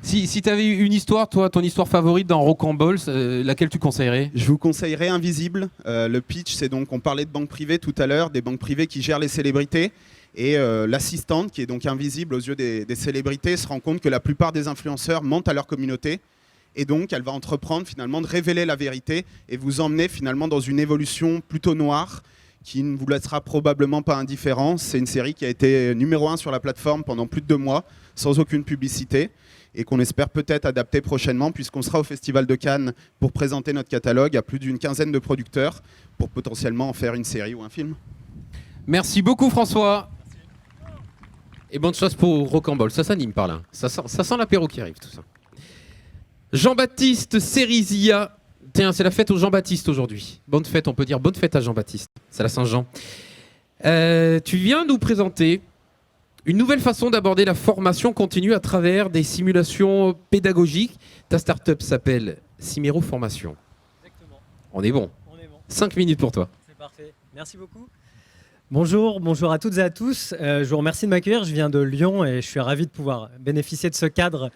Si tu avais une histoire, toi, ton histoire favorite dans Rocambole, laquelle tu conseillerais? Je vous conseillerais Invisible. Le pitch, c'est donc, on parlait de banques privées tout à l'heure, des banques privées qui gèrent les célébrités. Et l'assistante, qui est donc invisible aux yeux des célébrités, se rend compte que la plupart des influenceurs mentent à leur communauté. Et donc, elle va entreprendre finalement de révéler la vérité et vous emmener finalement dans une évolution plutôt noire qui ne vous laissera probablement pas indifférent. C'est une série qui a été numéro 1 sur la plateforme pendant plus de 2 mois, sans aucune publicité, et qu'on espère peut-être adapter prochainement, puisqu'on sera au Festival de Cannes pour présenter notre catalogue à plus d'une quinzaine de producteurs, pour potentiellement en faire une série ou un film. Merci beaucoup François. Et bonne chance pour Rocambole, ça s'anime par là. Ça sent l'apéro qui arrive, tout ça. Jean-Baptiste Cérizia. Tiens, c'est la fête au Jean-Baptiste aujourd'hui. Bonne fête, on peut dire bonne fête à Jean-Baptiste. C'est la Saint-Jean. Tu viens nous présenter une nouvelle façon d'aborder la formation continue à travers des simulations pédagogiques. Ta start-up s'appelle Simero Formation. Exactement. On est bon. 5 minutes pour toi. C'est parfait. Merci beaucoup. Bonjour à toutes et à tous. Je vous remercie de m'accueillir. Je viens de Lyon et je suis ravi de pouvoir bénéficier de ce cadre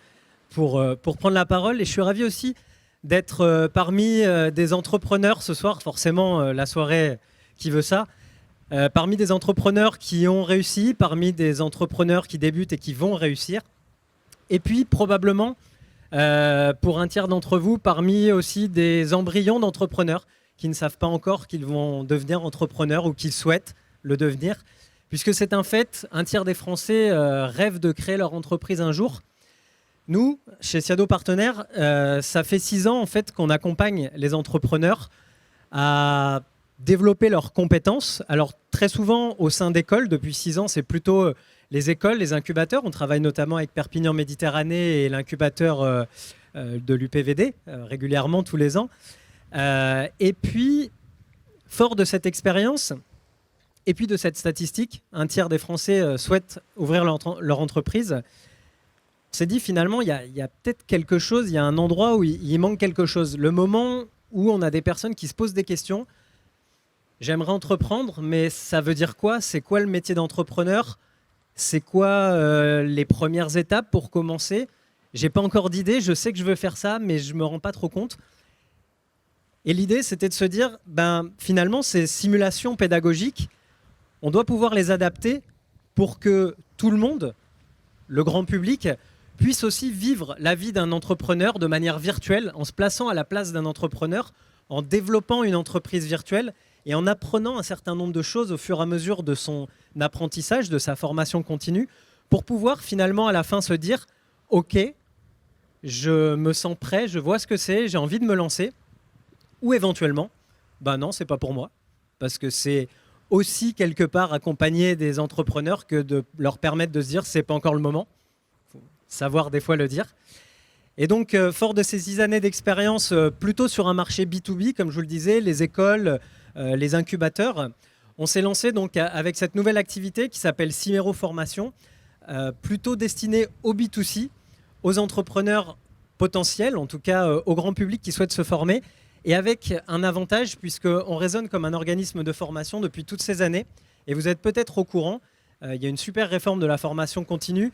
pour prendre la parole. Et je suis ravi aussi d'être parmi des entrepreneurs ce soir, forcément la soirée qui veut ça. Parmi des entrepreneurs qui ont réussi, parmi des entrepreneurs qui débutent et qui vont réussir. Et puis probablement, pour un tiers d'entre vous, parmi aussi des embryons d'entrepreneurs qui ne savent pas encore qu'ils vont devenir entrepreneurs ou qu'ils souhaitent le devenir. Puisque c'est un fait, un tiers des Français rêvent de créer leur entreprise un jour. Nous, chez Siado Partenaires, ça fait 6 ans en fait, qu'on accompagne les entrepreneurs à développer leurs compétences. Alors très souvent au sein d'écoles, depuis 6 ans, c'est plutôt les écoles, les incubateurs. On travaille notamment avec Perpignan Méditerranée et l'incubateur de l'UPVD régulièrement tous les ans. Et puis, fort de cette expérience et puis de cette statistique, un tiers des Français souhaitent ouvrir leur entreprise. On s'est dit finalement, il y a peut-être quelque chose, il y a un endroit où il manque quelque chose. Le moment où on a des personnes qui se posent des questions. J'aimerais entreprendre, mais ça veut dire quoi? C'est quoi le métier d'entrepreneur? C'est quoi les premières étapes pour commencer? J'ai pas encore d'idée, je sais que je veux faire ça, mais je me rends pas trop compte. Et l'idée, c'était de se dire, finalement, ces simulations pédagogiques, on doit pouvoir les adapter pour que tout le monde, le grand public, puisse aussi vivre la vie d'un entrepreneur de manière virtuelle, en se plaçant à la place d'un entrepreneur, en développant une entreprise virtuelle et en apprenant un certain nombre de choses au fur et à mesure de son apprentissage, de sa formation continue, pour pouvoir finalement à la fin se dire « Ok, je me sens prêt, je vois ce que c'est, j'ai envie de me lancer ». Ou éventuellement, non, c'est pas pour moi. Parce que c'est aussi quelque part accompagner des entrepreneurs que de leur permettre de se dire « c'est pas encore le moment ». Faut savoir des fois le dire. Et donc, fort de ces 6 années d'expérience, plutôt sur un marché B2B, comme je vous le disais, les écoles, les incubateurs, on s'est lancé donc avec cette nouvelle activité qui s'appelle Simero Formation, plutôt destinée au B2C, aux entrepreneurs potentiels, en tout cas au grand public qui souhaite se former, et avec un avantage puisqu'on raisonne comme un organisme de formation depuis toutes ces années. Et vous êtes peut-être au courant, il y a une super réforme de la formation continue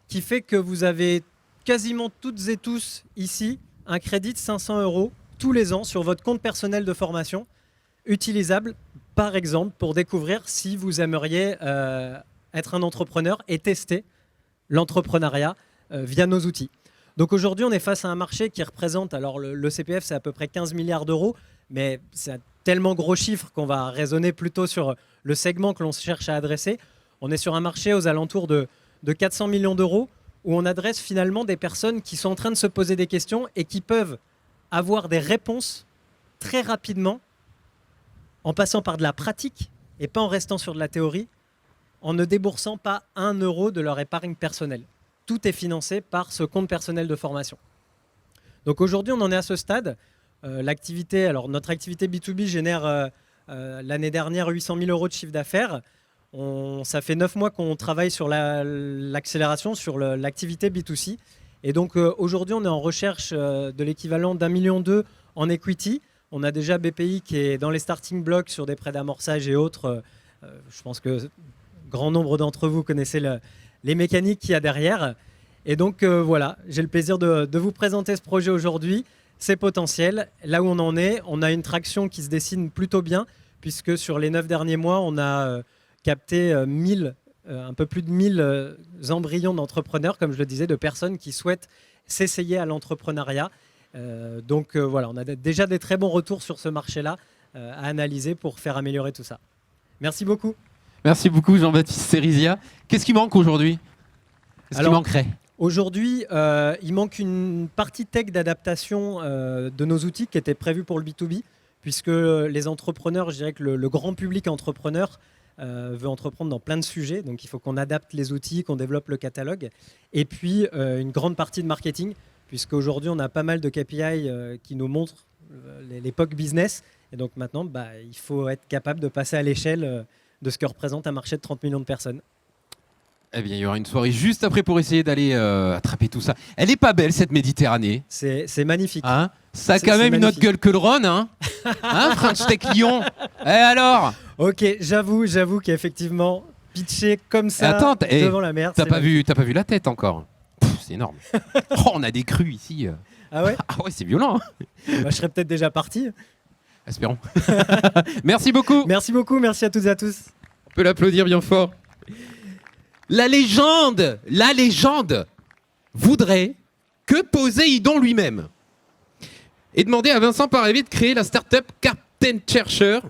qui fait que vous avez quasiment toutes et tous ici un crédit de 500 € tous les ans sur votre compte personnel de formation, utilisable par exemple pour découvrir si vous aimeriez être un entrepreneur et tester l'entrepreneuriat via nos outils. Donc aujourd'hui, on est face à un marché qui représente, alors le CPF c'est à peu près 15 milliards d'euros, mais c'est un tellement gros chiffre qu'on va raisonner plutôt sur le segment que l'on cherche à adresser. On est sur un marché aux alentours de 400 millions d'euros où on adresse finalement des personnes qui sont en train de se poser des questions et qui peuvent avoir des réponses très rapidement en passant par de la pratique et pas en restant sur de la théorie, en ne déboursant pas 1 € de leur épargne personnelle. Tout est financé par ce compte personnel de formation. Donc aujourd'hui, on en est à ce stade. Notre activité B2B génère l'année dernière 800 000 € de chiffre d'affaires. Ça fait 9 mois qu'on travaille sur l'accélération, sur l'activité B2C. Et donc aujourd'hui, on est en recherche de l'équivalent d'1,2 million en equity. On a déjà BPI qui est dans les starting blocks sur des prêts d'amorçage et autres. Je pense que grand nombre d'entre vous connaissez les mécaniques qu'il y a derrière. Et donc voilà, j'ai le plaisir de vous présenter ce projet aujourd'hui, ses potentiels. Là où on en est, on a une traction qui se dessine plutôt bien, puisque sur les 9 derniers mois, on a capté un peu plus de 1000 embryons d'entrepreneurs, comme je le disais, de personnes qui souhaitent s'essayer à l'entrepreneuriat. Voilà, on a déjà des très bons retours sur ce marché-là à analyser pour faire améliorer tout ça. Merci beaucoup. Merci beaucoup Jean-Baptiste Cerizia. Qu'est-ce qui manque aujourd'hui? Qu'est-ce qui manquerait? Aujourd'hui, il manque une partie tech d'adaptation de nos outils qui était prévue pour le B2B, puisque les entrepreneurs, je dirais que le grand public entrepreneur veut entreprendre dans plein de sujets, donc il faut qu'on adapte les outils, qu'on développe le catalogue, et puis une grande partie de marketing, puisqu'aujourd'hui on a pas mal de KPI qui nous montrent l'époque business, et donc maintenant il faut être capable de passer à l'échelle de ce que représente un marché de 30 millions de personnes. Eh bien, il y aura une soirée juste après pour essayer d'aller attraper tout ça. Elle est pas belle cette Méditerranée. C'est magnifique. Hein, ça a quand même une autre gueule que le Rhône, hein, hein French Tech Lyon. Et alors? Ok, j'avoue qu'effectivement, pitcher comme ça devant la mer. T'as pas vu la tête encore? C'est énorme. Oh, on a des crues ici. Ah ouais? Ah ouais, c'est violent. Hein. Je serais peut-être déjà parti. Espérons. Merci beaucoup. Merci beaucoup, merci à toutes et à tous. On peut l'applaudir bien fort. La légende voudrait que Poséidon lui-même ait demandé à Vincent Paravé de créer la start-up Captain Chercheur,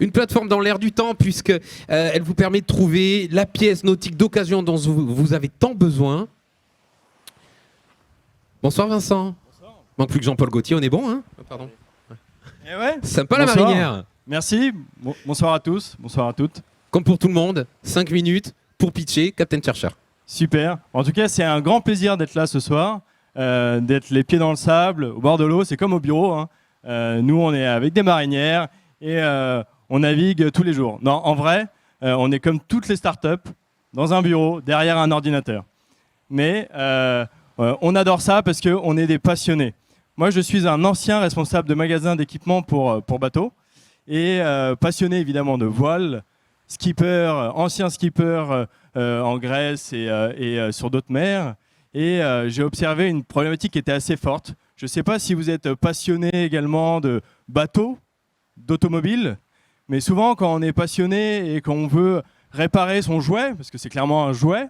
une plateforme dans l'air du temps puisque elle vous permet de trouver la pièce nautique d'occasion dont vous avez tant besoin. Bonsoir Vincent. Bonsoir. Manque plus que Jean-Paul Gaultier, on est bon, hein? Pardon. Eh ouais. Sympa la marinière. Merci. Bonsoir à tous, bonsoir à toutes. Comme pour tout le monde, 5 minutes pour pitcher Captain Chercheur. Super. En tout cas, c'est un grand plaisir d'être là ce soir, d'être les pieds dans le sable, au bord de l'eau. C'est comme au bureau. Hein. Nous, on est avec des marinières et on navigue tous les jours. Non, en vrai, on est comme toutes les startups, dans un bureau, derrière un ordinateur. Mais on adore ça parce qu'on est des passionnés. Moi, je suis un ancien responsable de magasin d'équipement pour bateaux et passionné évidemment de voile, skipper, ancien skipper en Grèce et sur d'autres mers. Et j'ai observé une problématique qui était assez forte. Je ne sais pas si vous êtes passionné également de bateaux, d'automobiles, mais souvent quand on est passionné et qu'on veut réparer son jouet, parce que c'est clairement un jouet,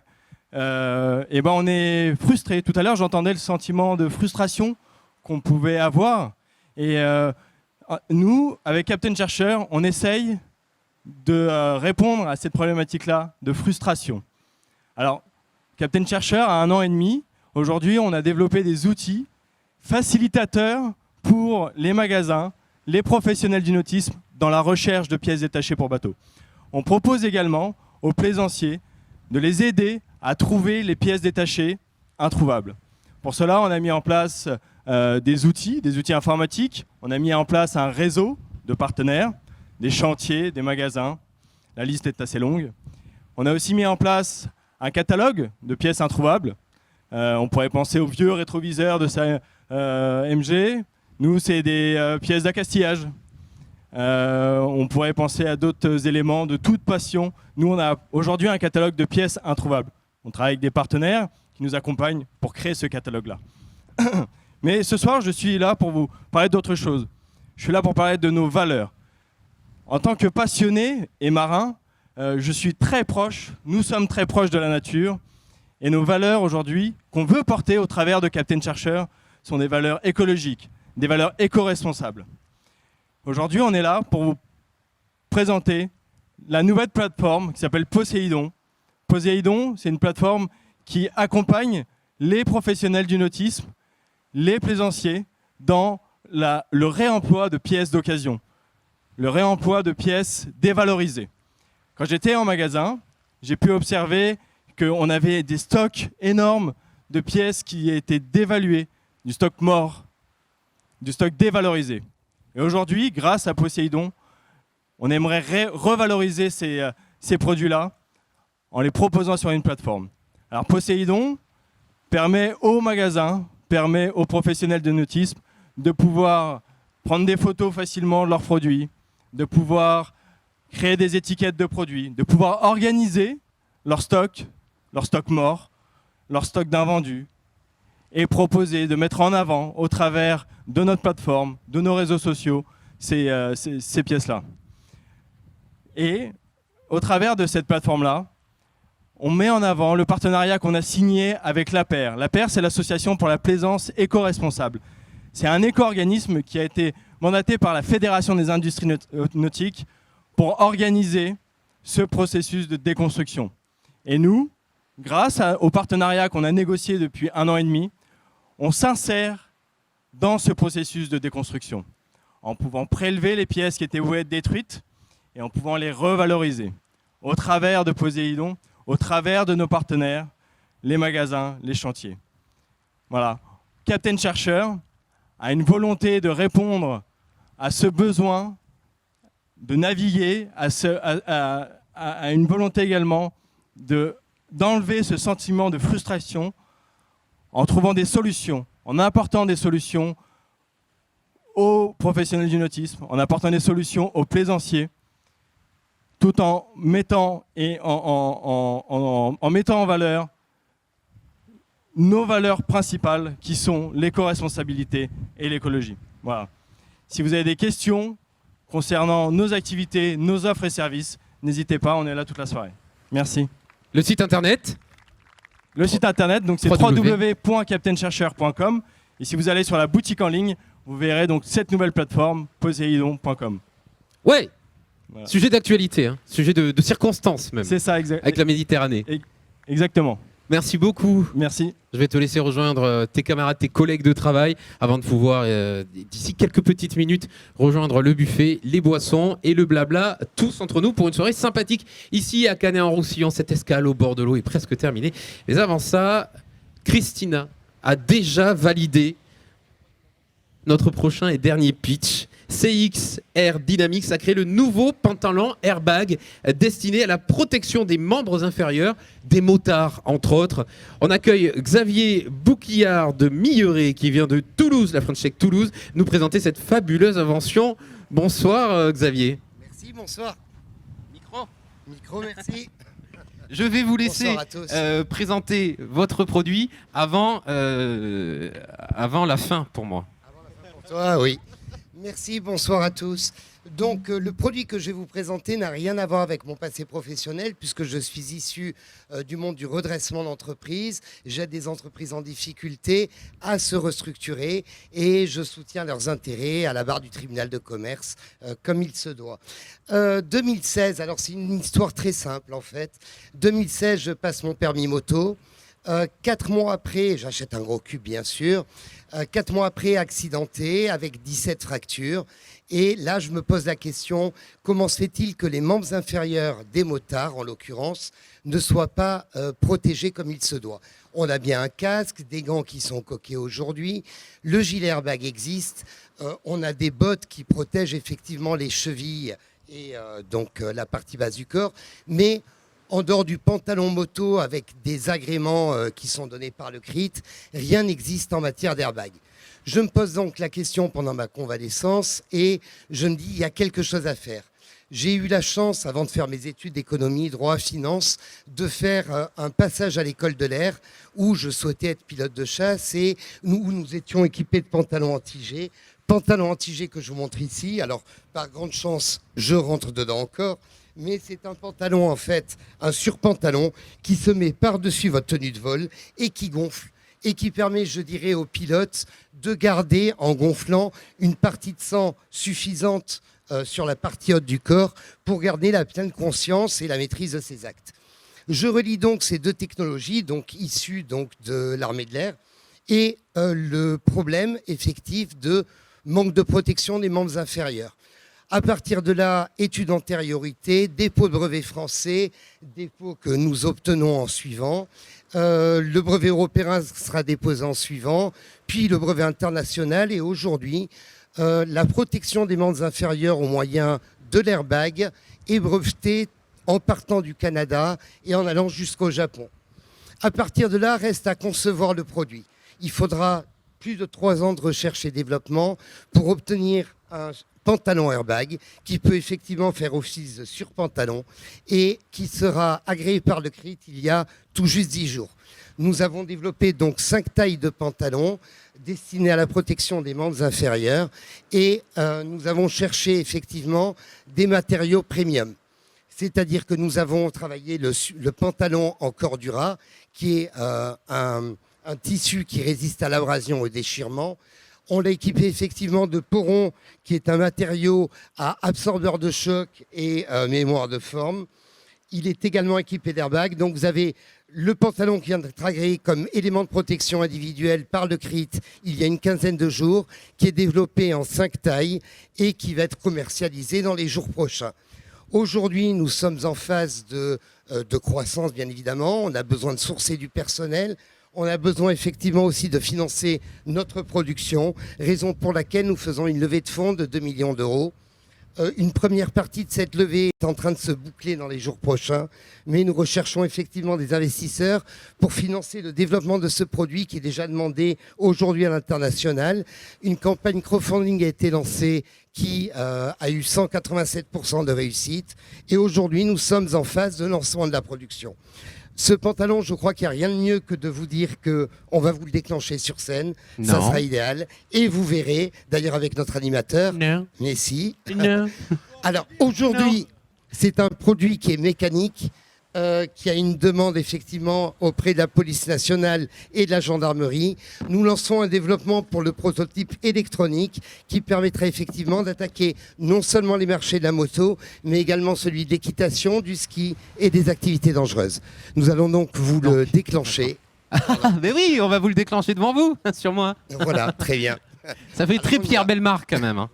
et ben on est frustré. Tout à l'heure, j'entendais le sentiment de frustration qu'on pouvait avoir. Et nous, avec Captain Chercheur, on essaye de répondre à cette problématique-là de frustration. Alors, Captain Chercheur a 1 an et demi. Aujourd'hui, on a développé des outils facilitateurs pour les magasins, les professionnels du nautisme dans la recherche de pièces détachées pour bateaux. On propose également aux plaisanciers de les aider à trouver les pièces détachées introuvables. Pour cela, on a mis en place des outils informatiques. On a mis en place un réseau de partenaires, des chantiers, des magasins. La liste est assez longue. On a aussi mis en place un catalogue de pièces introuvables. On pourrait penser aux vieux rétroviseurs de sa MG. Nous, c'est des pièces d'accastillage. On pourrait penser à d'autres éléments de toute passion. Nous, on a aujourd'hui un catalogue de pièces introuvables. On travaille avec des partenaires qui nous accompagnent pour créer ce catalogue-là. Mais ce soir, je suis là pour vous parler d'autre chose. Je suis là pour parler de nos valeurs. En tant que passionné et marin, je suis très proche, nous sommes très proches de la nature. Et nos valeurs aujourd'hui, qu'on veut porter au travers de Captain Chercheur, sont des valeurs écologiques, des valeurs éco-responsables. Aujourd'hui, on est là pour vous présenter la nouvelle plateforme qui s'appelle Poséidon. Poséidon, c'est une plateforme qui accompagne les professionnels du nautisme, les plaisanciers, dans le réemploi de pièces d'occasion, le réemploi de pièces dévalorisées. Quand j'étais en magasin, j'ai pu observer qu'on avait des stocks énormes de pièces qui étaient dévaluées, du stock mort, du stock dévalorisé. Et aujourd'hui, grâce à Poséidon, on aimerait revaloriser ces produits-là en les proposant sur une plateforme. Alors Poséidon permet aux magasins, permet aux professionnels de nautisme de pouvoir prendre des photos facilement de leurs produits, de pouvoir créer des étiquettes de produits, de pouvoir organiser leur stock mort, leur stock d'invendus, et proposer, de mettre en avant au travers de notre plateforme, de nos réseaux sociaux, ces pièces-là. Et au travers de cette plateforme-là, on met en avant le partenariat qu'on a signé avec l'APER. L'APER, c'est l'Association pour la plaisance éco-responsable. C'est un éco-organisme qui a été mandaté par la Fédération des industries nautiques pour organiser ce processus de déconstruction. Et nous, grâce au partenariat qu'on a négocié depuis 1 an et demi, on s'insère dans ce processus de déconstruction, en pouvant prélever les pièces qui étaient vouées être détruites et en pouvant les revaloriser au travers de Poséidon, au travers de nos partenaires, les magasins, les chantiers. Voilà. Captain Chercheur a une volonté de répondre à ce besoin de naviguer, à une volonté également d'enlever ce sentiment de frustration en trouvant des solutions, en apportant des solutions aux professionnels du nautisme, en apportant des solutions aux plaisanciers, tout en mettant, en mettant en valeur nos valeurs principales qui sont l'éco-responsabilité et l'écologie. Voilà. Si vous avez des questions concernant nos activités, nos offres et services, n'hésitez pas, on est là toute la soirée. Merci. Le site internet ? Le site internet, donc c'est www.captainchercheur.com. Et si vous allez sur la boutique en ligne, vous verrez donc cette nouvelle plateforme, poséidon.com. Ouais. Voilà. Sujet d'actualité, hein. Sujet de circonstance même. C'est ça, avec la Méditerranée. Exactement. Merci beaucoup. Merci. Je vais te laisser rejoindre tes camarades, tes collègues de travail avant de pouvoir, d'ici quelques petites minutes, rejoindre le buffet, les boissons et le blabla, tous entre nous pour une soirée sympathique. Ici à Canet-en-Roussillon, cette escale au bord de l'eau est presque terminée. Mais avant ça, Christina a déjà validé notre prochain et dernier pitch. CX Air Dynamics a créé le nouveau pantalon airbag destiné à la protection des membres inférieurs, des motards entre autres. On accueille Xavier Bouquillard de Milleret qui vient de Toulouse, la French Tech Toulouse, nous présenter cette fabuleuse invention. Bonsoir Xavier. Merci, bonsoir. Micro, merci. Je vais vous laisser Bonsoir à tous. présenter votre produit avant la fin pour moi. Pour toi, oui. Merci, bonsoir à tous. Donc, le produit que je vais vous présenter n'a rien à voir avec mon passé professionnel puisque je suis issu du monde du redressement d'entreprise. J'aide des entreprises en difficulté à se restructurer et je soutiens leurs intérêts à la barre du tribunal de commerce comme il se doit. 2016, alors c'est une histoire très simple en fait. 2016, je passe mon permis moto. 4 mois après, j'achète un gros cube bien sûr, 4 mois après, accidenté avec 17 fractures. Et là, je me pose la question, comment se fait-il que les membres inférieurs des motards, en l'occurrence, ne soient pas protégés comme il se doit? On a bien un casque, des gants qui sont coqués aujourd'hui, le gilet airbag existe, on a des bottes qui protègent effectivement les chevilles et donc la partie basse du corps, mais en dehors du pantalon moto avec des agréments qui sont donnés par le CRIT, rien n'existe en matière d'airbag. Je me pose donc la question pendant ma convalescence et je me dis il y a quelque chose à faire. J'ai eu la chance, avant de faire mes études d'économie, droit, finance, de faire un passage à l'école de l'air où je souhaitais être pilote de chasse et où nous étions équipés de pantalons anti-G. Pantalon anti-G que je vous montre ici. Alors, par grande chance, je rentre dedans encore. Mais c'est un pantalon, en fait, un surpantalon qui se met par-dessus votre tenue de vol et qui gonfle et qui permet, je dirais, aux pilotes de garder, en gonflant, une partie de sang suffisante sur la partie haute du corps pour garder la pleine conscience et la maîtrise de ses actes. Je relie donc ces deux technologies, donc issues donc, de l'armée de l'air, et le problème effectif de manque de protection des membres inférieurs. À partir de là, études antériorité, dépôt de brevet français, dépôt que nous obtenons en suivant. Le brevet européen sera déposé en suivant, puis le brevet international. Et aujourd'hui, la protection des membres inférieurs au moyen de l'airbag est brevetée en partant du Canada et en allant jusqu'au Japon. À partir de là, reste à concevoir le produit. Il faudra plus de 3 ans de recherche et développement pour obtenir un pantalon airbag qui peut effectivement faire office de surpantalon et qui sera agréé par le CRIT il y a tout juste 10 jours. Nous avons développé donc 5 tailles de pantalons destinés à la protection des membres inférieurs et nous avons cherché effectivement des matériaux premium. C'est-à-dire que nous avons travaillé le pantalon en cordura qui est un tissu qui résiste à l'abrasion et au déchirement. On l'a équipé effectivement de poron, qui est un matériau à absorbeur de choc et mémoire de forme. Il est également équipé d'airbag. Donc vous avez le pantalon qui vient d'être agréé comme élément de protection individuelle par le CRIT il y a une quinzaine de jours, qui est développé en 5 tailles et qui va être commercialisé dans les jours prochains. Aujourd'hui, nous sommes en phase de croissance, bien évidemment. On a besoin de sourcer du personnel. On a besoin effectivement aussi de financer notre production, raison pour laquelle nous faisons une levée de fonds de 2 millions d'euros. Une première partie de cette levée est en train de se boucler dans les jours prochains, mais nous recherchons effectivement des investisseurs pour financer le développement de ce produit qui est déjà demandé aujourd'hui à l'international. Une campagne crowdfunding a été lancée qui a eu 187% de réussite et aujourd'hui nous sommes en phase de lancement de la production. Ce pantalon, je crois qu'il n'y a rien de mieux que de vous dire qu'on va vous le déclencher sur scène. Non. Ça sera idéal. Et vous verrez, d'ailleurs avec notre animateur, non. mais si. Non. Alors aujourd'hui, c'est un produit qui est mécanique, qui a une demande effectivement auprès de la police nationale et de la gendarmerie. Nous lançons un développement pour le prototype électronique qui permettrait effectivement d'attaquer non seulement les marchés de la moto, mais également celui de l'équitation, du ski et des activités dangereuses. Nous allons donc vous le déclencher. Mais oui, on va vous le déclencher devant vous, sur moi. Voilà, très bien. Ça fait très Pierre Bellemare quand même. Hein.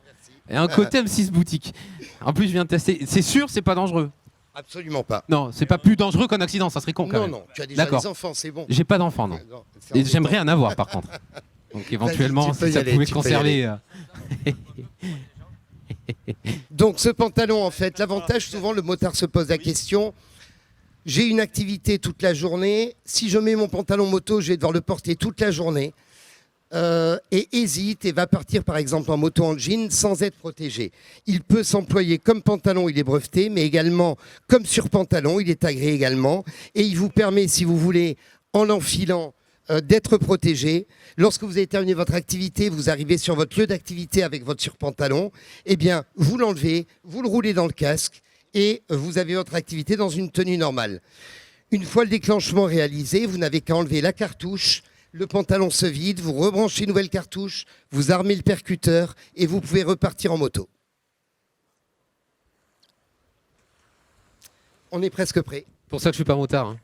Et un côté M6 boutique. En plus, je viens de tester. C'est sûr, c'est pas dangereux. Absolument pas. Non, c'est pas plus dangereux qu'un accident, ça serait con quand Non, même. non, tu as déjà D'accord. des enfants, c'est bon. J'ai pas d'enfants, non. Non, c'est Et embêtant. j'aimerais en avoir par contre. Donc éventuellement, Tu peux si y ça aller, pouvait tu peux y conserver. aller. Donc ce pantalon, en fait, l'avantage, souvent le motard se pose la question, j'ai une activité toute la journée, si je mets mon pantalon moto, je vais devoir le porter toute la journée, et hésite et va partir par exemple en moto en jean sans être protégé. Il peut s'employer comme pantalon, il est breveté, mais également comme surpantalon, il est agréé également, et il vous permet, si vous voulez, en l'enfilant, d'être protégé. Lorsque vous avez terminé votre activité, vous arrivez sur votre lieu d'activité avec votre surpantalon, eh bien, vous l'enlevez, vous le roulez dans le casque et vous avez votre activité dans une tenue normale. Une fois le déclenchement réalisé, vous n'avez qu'à enlever la cartouche, le pantalon se vide, vous rebranchez une nouvelle cartouche, vous armez le percuteur et vous pouvez repartir en moto. On est presque prêt. Pour ça que je suis pas motard. Hein.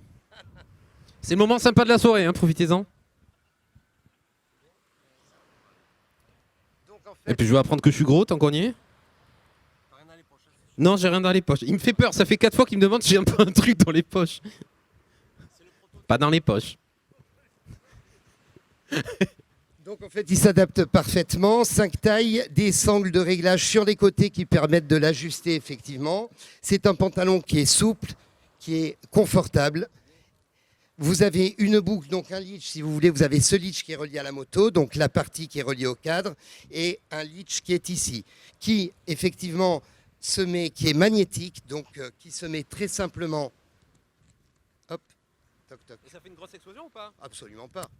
C'est le moment sympa de la soirée, hein, profitez-en. Et puis je vais apprendre que je suis gros tant qu'on y est. Non, j'ai rien dans les poches. Il me fait peur, ça fait 4 fois qu'il me demande si j'ai un peu un truc dans les poches. Pas dans les poches. Donc en fait, il s'adapte parfaitement. 5 tailles, des sangles de réglage sur les côtés qui permettent de l'ajuster effectivement. C'est un pantalon qui est souple, qui est confortable. Vous avez une boucle, donc un leash, si vous voulez, vous avez ce leash qui est relié à la moto, donc la partie qui est reliée au cadre, et un leash qui est ici, qui effectivement se met, qui est magnétique, donc qui se met très simplement. Hop, toc toc. Et ça fait une grosse explosion ou pas? Absolument pas.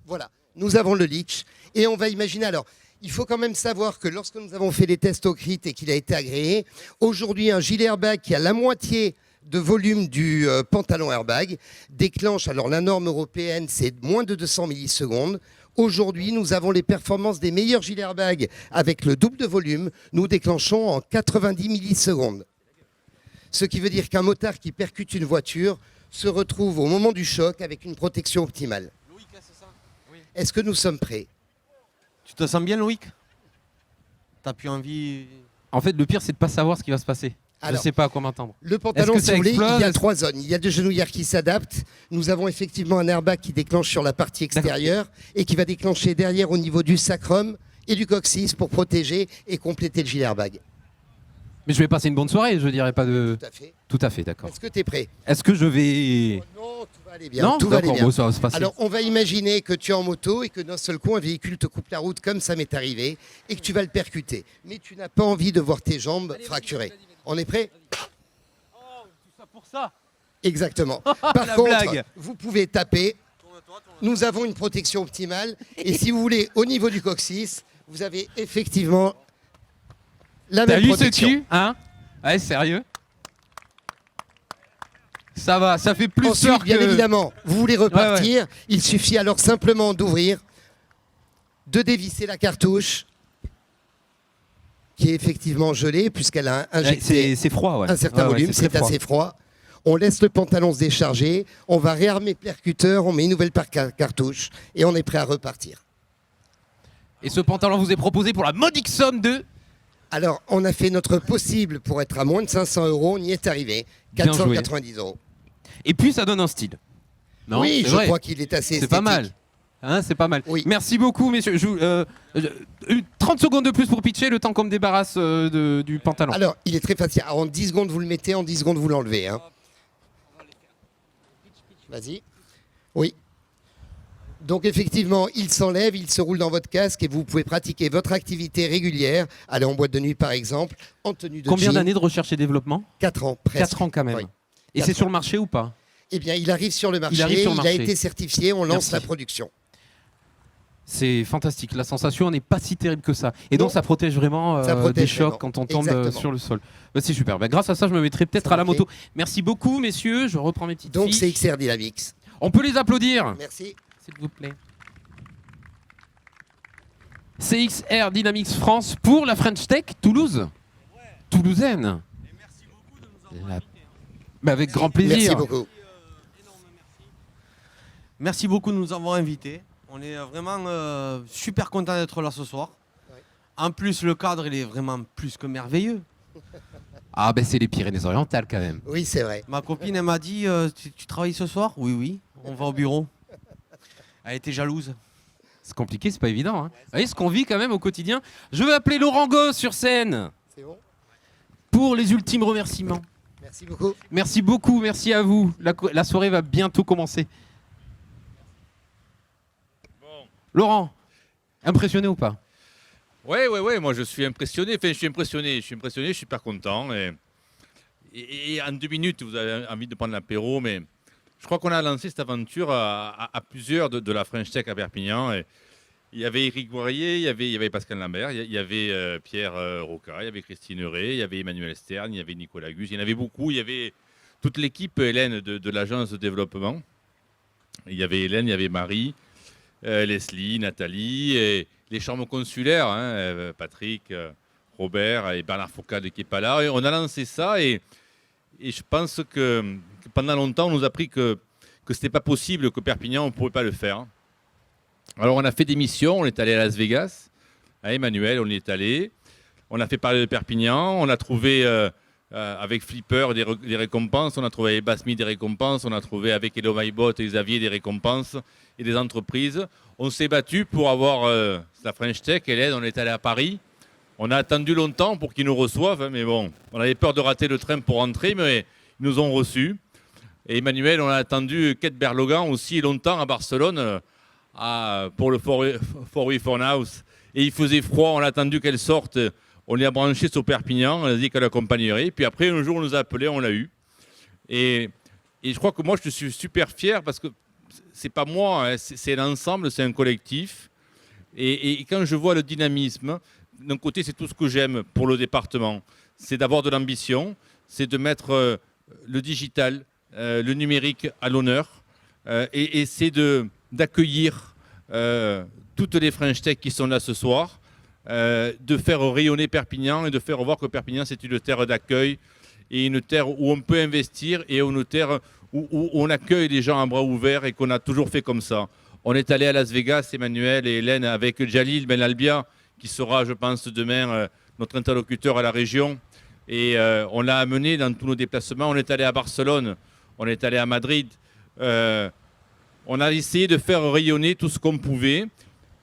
Voilà, nous avons le leash, et on va imaginer, alors, il faut quand même savoir que lorsque nous avons fait les tests au CRIT et qu'il a été agréé, aujourd'hui un gilet airbag qui a la moitié de volume du pantalon airbag déclenche, alors la norme européenne c'est moins de 200 millisecondes. Aujourd'hui nous avons les performances des meilleurs gilets airbag avec le double de volume, nous déclenchons en 90 millisecondes. Ce qui veut dire qu'un motard qui percute une voiture se retrouve au moment du choc avec une protection optimale. Est-ce que nous sommes prêts? Tu te sens bien, Loïc? T'as plus envie? En fait, le pire, c'est de pas savoir ce qui va se passer. Je Alors, sais pas à quoi m'attendre. Le pantalon, Est-ce que si ça vous voulez, explose? il y a 3 zones. Il y a 2 genouillères qui s'adaptent. Nous avons effectivement un airbag qui déclenche sur la partie extérieure et qui va déclencher derrière au niveau du sacrum et du coccyx pour protéger et compléter le gilet airbag. Mais je vais passer une bonne soirée, je dirais pas de. Tout à fait. Tout à fait, d'accord. Est-ce que tu es prêt? Est-ce que je vais. Non, tout va aller bien. Non, tout va aller d'accord, bien. bon, ça va se passer. Alors, on va imaginer que tu es en moto et que d'un seul coup, un véhicule te coupe la route comme ça m'est arrivé et que tu vas le percuter. Mais tu n'as pas envie de voir tes jambes fracturées. On est prêt? Pour ça. Exactement. Par La contre, blague. vous pouvez taper. Nous avons une protection optimale. Et si vous voulez, au niveau du coccyx, vous avez effectivement la T'as même lu ce protection. cul, hein? Ouais, sérieux? Ça va, ça fait plus Ensuite, peur bien que... évidemment, vous voulez repartir, Ouais, il suffit alors simplement d'ouvrir de dévisser la cartouche qui est effectivement gelée puisqu'elle a injecté C'est froid, ouais. un certain Ouais, ouais, volume, c'est c'est très froid. assez froid. On laisse le pantalon se décharger, on va réarmer le percuteur, on met une nouvelle cartouche et on est prêt à repartir. Et ce pantalon vous est proposé pour la modique somme de... Alors, on a fait notre possible pour être à moins de 500 €, on y est arrivé. Bien joué. 490 €. Et puis ça donne un style. Non, oui, c'est je vrai. crois qu'il est assez C'est pas esthétique. mal. Hein, c'est pas mal. Merci beaucoup, messieurs. 30 secondes de plus pour pitcher, le temps qu'on me débarrasse du pantalon. Alors, il est très facile. Alors, en 10 secondes, vous le mettez, en 10 secondes, vous l'enlevez. Hein. Vas-y. Oui. Donc, effectivement, il s'enlève, il se roule dans votre casque et vous pouvez pratiquer votre activité régulière. Aller en boîte de nuit, par exemple, en tenue de Combien jean. d'années de recherche et développement 4 ans, presque. 4 ans quand même. Oui. Et 4 c'est ans. sur le marché ou pas? Eh bien, il arrive sur le marché, Il arrive sur le il a marché. été certifié, on lance Merci. la production. C'est fantastique. La sensation n'est pas si terrible que ça. Et donc, Non. ça protège vraiment Ça protège des chocs vraiment. quand on tombe Exactement. sur le sol. Bah, c'est super. Bah, grâce à ça, je me mettrai peut-être Ça à la m'a fait. moto. Merci beaucoup, messieurs. Je reprends mes petites Donc, fiches. c'est XR Dynamics. On peut les applaudir. Merci. S'il vous plaît. CXR Dynamics France pour la French Tech Toulouse. Toulousaine. Bah, avec grand plaisir. Merci beaucoup. Merci beaucoup de nous avoir invités. On est vraiment super content d'être là ce soir. En plus, le cadre, il est vraiment plus que merveilleux. Ah ben c'est les Pyrénées-Orientales quand même. Oui, c'est vrai. Ma copine, elle m'a dit, tu travailles ce soir? Oui, oui, on va au bureau. Elle était jalouse. C'est compliqué, c'est pas évident. Hein. Vous voyez ce qu'on vit quand même au quotidien. Je vais appeler Laurent Goss sur scène. C'est bon. Pour les ultimes remerciements. Merci beaucoup. Merci beaucoup, merci à vous. La soirée va bientôt commencer. Laurent, impressionné ou pas? Ouais, moi je suis impressionné. Enfin, je suis impressionné, je suis super content. Et en 2 minutes, vous avez envie de prendre l'apéro, mais je crois qu'on a lancé cette aventure à plusieurs de la French Tech à Perpignan. Et il y avait Éric Boirier, il y avait Pascal Lambert, il y avait Pierre Roca, il y avait Christine Ray, il y avait Emmanuel Stern, il y avait Nicolas Gus, il y en avait beaucoup. Il y avait toute l'équipe, Hélène, de l'agence de développement. Il y avait Hélène, il y avait Marie, Leslie, Nathalie, et les chambres consulaires, hein, Patrick, Robert et Bernard Foucault qui n'est pas là. Et on a lancé ça et je pense que pendant longtemps, on nous a appris que ce n'était pas possible, que Perpignan, on ne pouvait pas le faire. Alors on a fait des missions, on est allé à Las Vegas, à Emmanuel, on y est allé. On a fait parler de Perpignan, on a trouvé avec Flipper des récompenses, on a trouvé avec Basmi des récompenses, on a trouvé avec Hello My Bot et Xavier des récompenses et des entreprises. On s'est battu pour avoir la French Tech. Hélène, on est allé à Paris. On a attendu longtemps pour qu'ils nous reçoivent, hein, mais bon, on avait peur de rater le train pour rentrer, mais ils nous ont reçus. Et Emmanuel, on a attendu Kate Berlogan aussi longtemps à Barcelone pour le For We For House. Et il faisait froid, on a attendu qu'elle sorte. On l'a branché sur Perpignan, on a dit qu'elle accompagnerait. Puis après, un jour, on nous a appelés, on l'a eu. Et je crois que moi, je suis super fier parce que c'est pas moi, hein, c'est l'ensemble, c'est un collectif. Et quand je vois le dynamisme, d'un côté, c'est tout ce que j'aime pour le département. C'est d'avoir de l'ambition, c'est de mettre le digital, le numérique à l'honneur. Et c'est d'accueillir toutes les French Tech qui sont là ce soir. De faire rayonner Perpignan et de faire voir que Perpignan, c'est une terre d'accueil et une terre où on peut investir et une terre où on accueille les gens à bras ouverts et qu'on a toujours fait comme ça. On est allé à Las Vegas, Emmanuel et Hélène, avec Jalil Ben Albia, qui sera, je pense, demain notre interlocuteur à la région. Et on l'a amené dans tous nos déplacements. On est allé à Barcelone, on est allé à Madrid. On a essayé de faire rayonner tout ce qu'on pouvait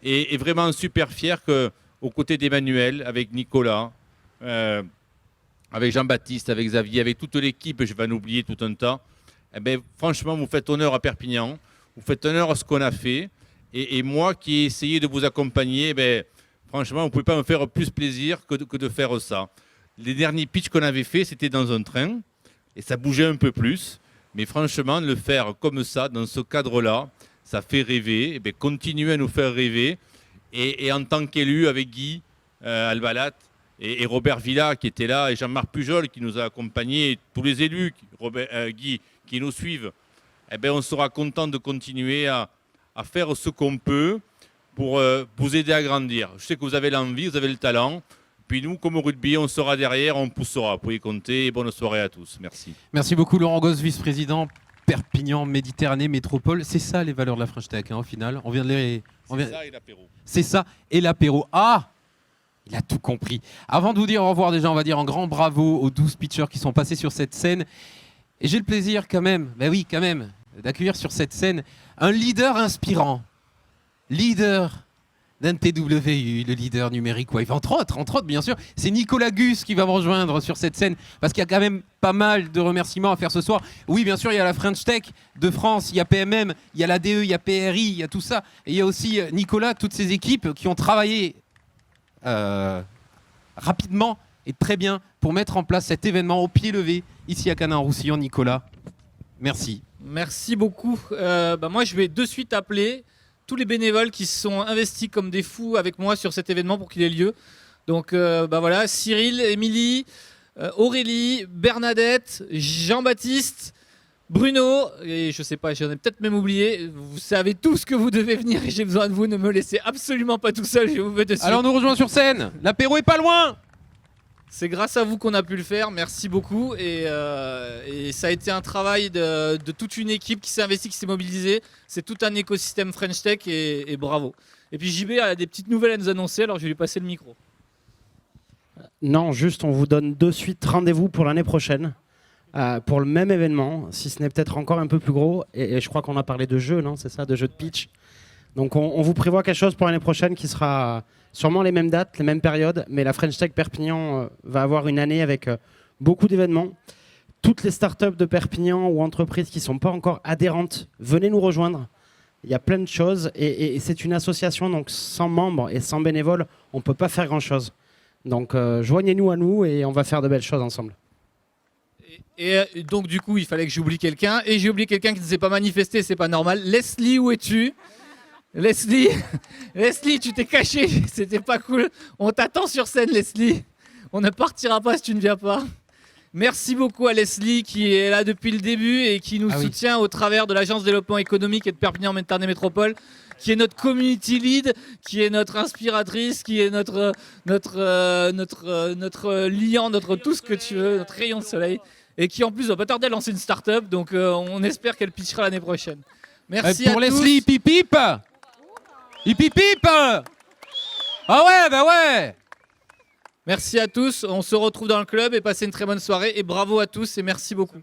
et vraiment super fier que aux côtés d'Emmanuel, avec Nicolas, avec Jean-Baptiste, avec Xavier, avec toute l'équipe, je vais en oublier tout un tas. Eh bien, franchement, vous faites honneur à Perpignan, vous faites honneur à ce qu'on a fait. Et moi qui ai essayé de vous accompagner, franchement, vous ne pouvez pas me faire plus plaisir que de faire ça. Les derniers pitchs qu'on avait fait, c'était dans un train, et ça bougeait un peu plus. Mais franchement, le faire comme ça, dans ce cadre-là, ça fait rêver. Et continuez à nous faire rêver. Et en tant qu'élu, avec Guy Albalat et Robert Villa qui était là, et Jean-Marc Pujol qui nous a accompagnés, et tous les élus, Guy, qui nous suivent, on sera content de continuer à faire ce qu'on peut pour vous aider à grandir. Je sais que vous avez l'envie, vous avez le talent. Puis nous, comme au rugby, on sera derrière, on poussera. Vous pouvez compter. Bonne soirée à tous. Merci. Merci beaucoup Laurent Gosse, vice-président Perpignan Méditerranée Métropole. C'est ça les valeurs de la French Tech, au final. On vient de les... C'est ça et l'apéro. C'est ça et l'apéro. Ah, il a tout compris. Avant de vous dire au revoir, déjà, on va dire un grand bravo aux 12 pitchers qui sont passés sur cette scène. Et j'ai le plaisir quand même, d'accueillir sur cette scène un leader inspirant. Leader d'un TWU, le leader numérique Wave. Entre autres, bien sûr, c'est Nicolas Gus qui va me rejoindre sur cette scène parce qu'il y a quand même pas mal de remerciements à faire ce soir. Oui, bien sûr, il y a la French Tech de France, il y a PMM, il y a l'ADE, il y a PRI, il y a tout ça. Et il y a aussi Nicolas, toutes ces équipes qui ont travaillé rapidement et très bien pour mettre en place cet événement au pied levé ici à Canin-Roussillon. Nicolas, merci. Merci beaucoup. Moi, je vais de suite appeler tous les bénévoles qui se sont investis comme des fous avec moi sur cet événement pour qu'il ait lieu. Donc voilà, Cyril, Émilie, Aurélie, Bernadette, Jean-Baptiste, Bruno, et je sais pas, j'en ai peut-être même oublié. Vous savez tous que vous devez venir et j'ai besoin de vous. Ne me laissez absolument pas tout seul, je vous veux dessus. Alors on nous rejoint sur scène, l'apéro est pas loin. C'est grâce à vous qu'on a pu le faire, merci beaucoup. Et ça a été un travail de toute une équipe qui s'est investie, qui s'est mobilisée. C'est tout un écosystème French Tech et bravo. Et puis JB a des petites nouvelles à nous annoncer, alors je vais lui passer le micro. Non, juste on vous donne de suite rendez-vous pour l'année prochaine, pour le même événement, si ce n'est peut-être encore un peu plus gros. Et je crois qu'on a parlé de jeux, non? C'est ça, de jeux de pitch. Donc on vous prévoit quelque chose pour l'année prochaine qui sera sûrement les mêmes dates, les mêmes périodes, mais la French Tech Perpignan va avoir une année avec beaucoup d'événements. Toutes les startups de Perpignan ou entreprises qui ne sont pas encore adhérentes, venez nous rejoindre. Il y a plein de choses et c'est une association, donc sans membres et sans bénévoles, on ne peut pas faire grand-chose. Donc joignez-nous à nous et on va faire de belles choses ensemble. Et donc du coup, il fallait que j'oublie quelqu'un. Et j'ai oublié quelqu'un qui ne s'est pas manifesté, c'est pas normal. Leslie, où es-tu ? Leslie, tu t'es caché, c'était pas cool. On t'attend sur scène, Leslie. On ne partira pas si tu ne viens pas. Merci beaucoup à Leslie qui est là depuis le début et qui nous soutient au travers de l'Agence de développement économique et de Perpignan Méditerranée Métropole, qui est notre community lead, qui est notre inspiratrice, qui est notre liant, notre tout ce que tu veux, notre rayon de soleil, et qui en plus va pas tarder à lancer une start-up. Donc on espère qu'elle pitchera l'année prochaine. Merci pour à tous. Leslie, hip hip. Hip hip hip. Ah ouais, bah ouais. Merci à tous, on se retrouve dans le club et passez une très bonne soirée et bravo à tous et merci beaucoup.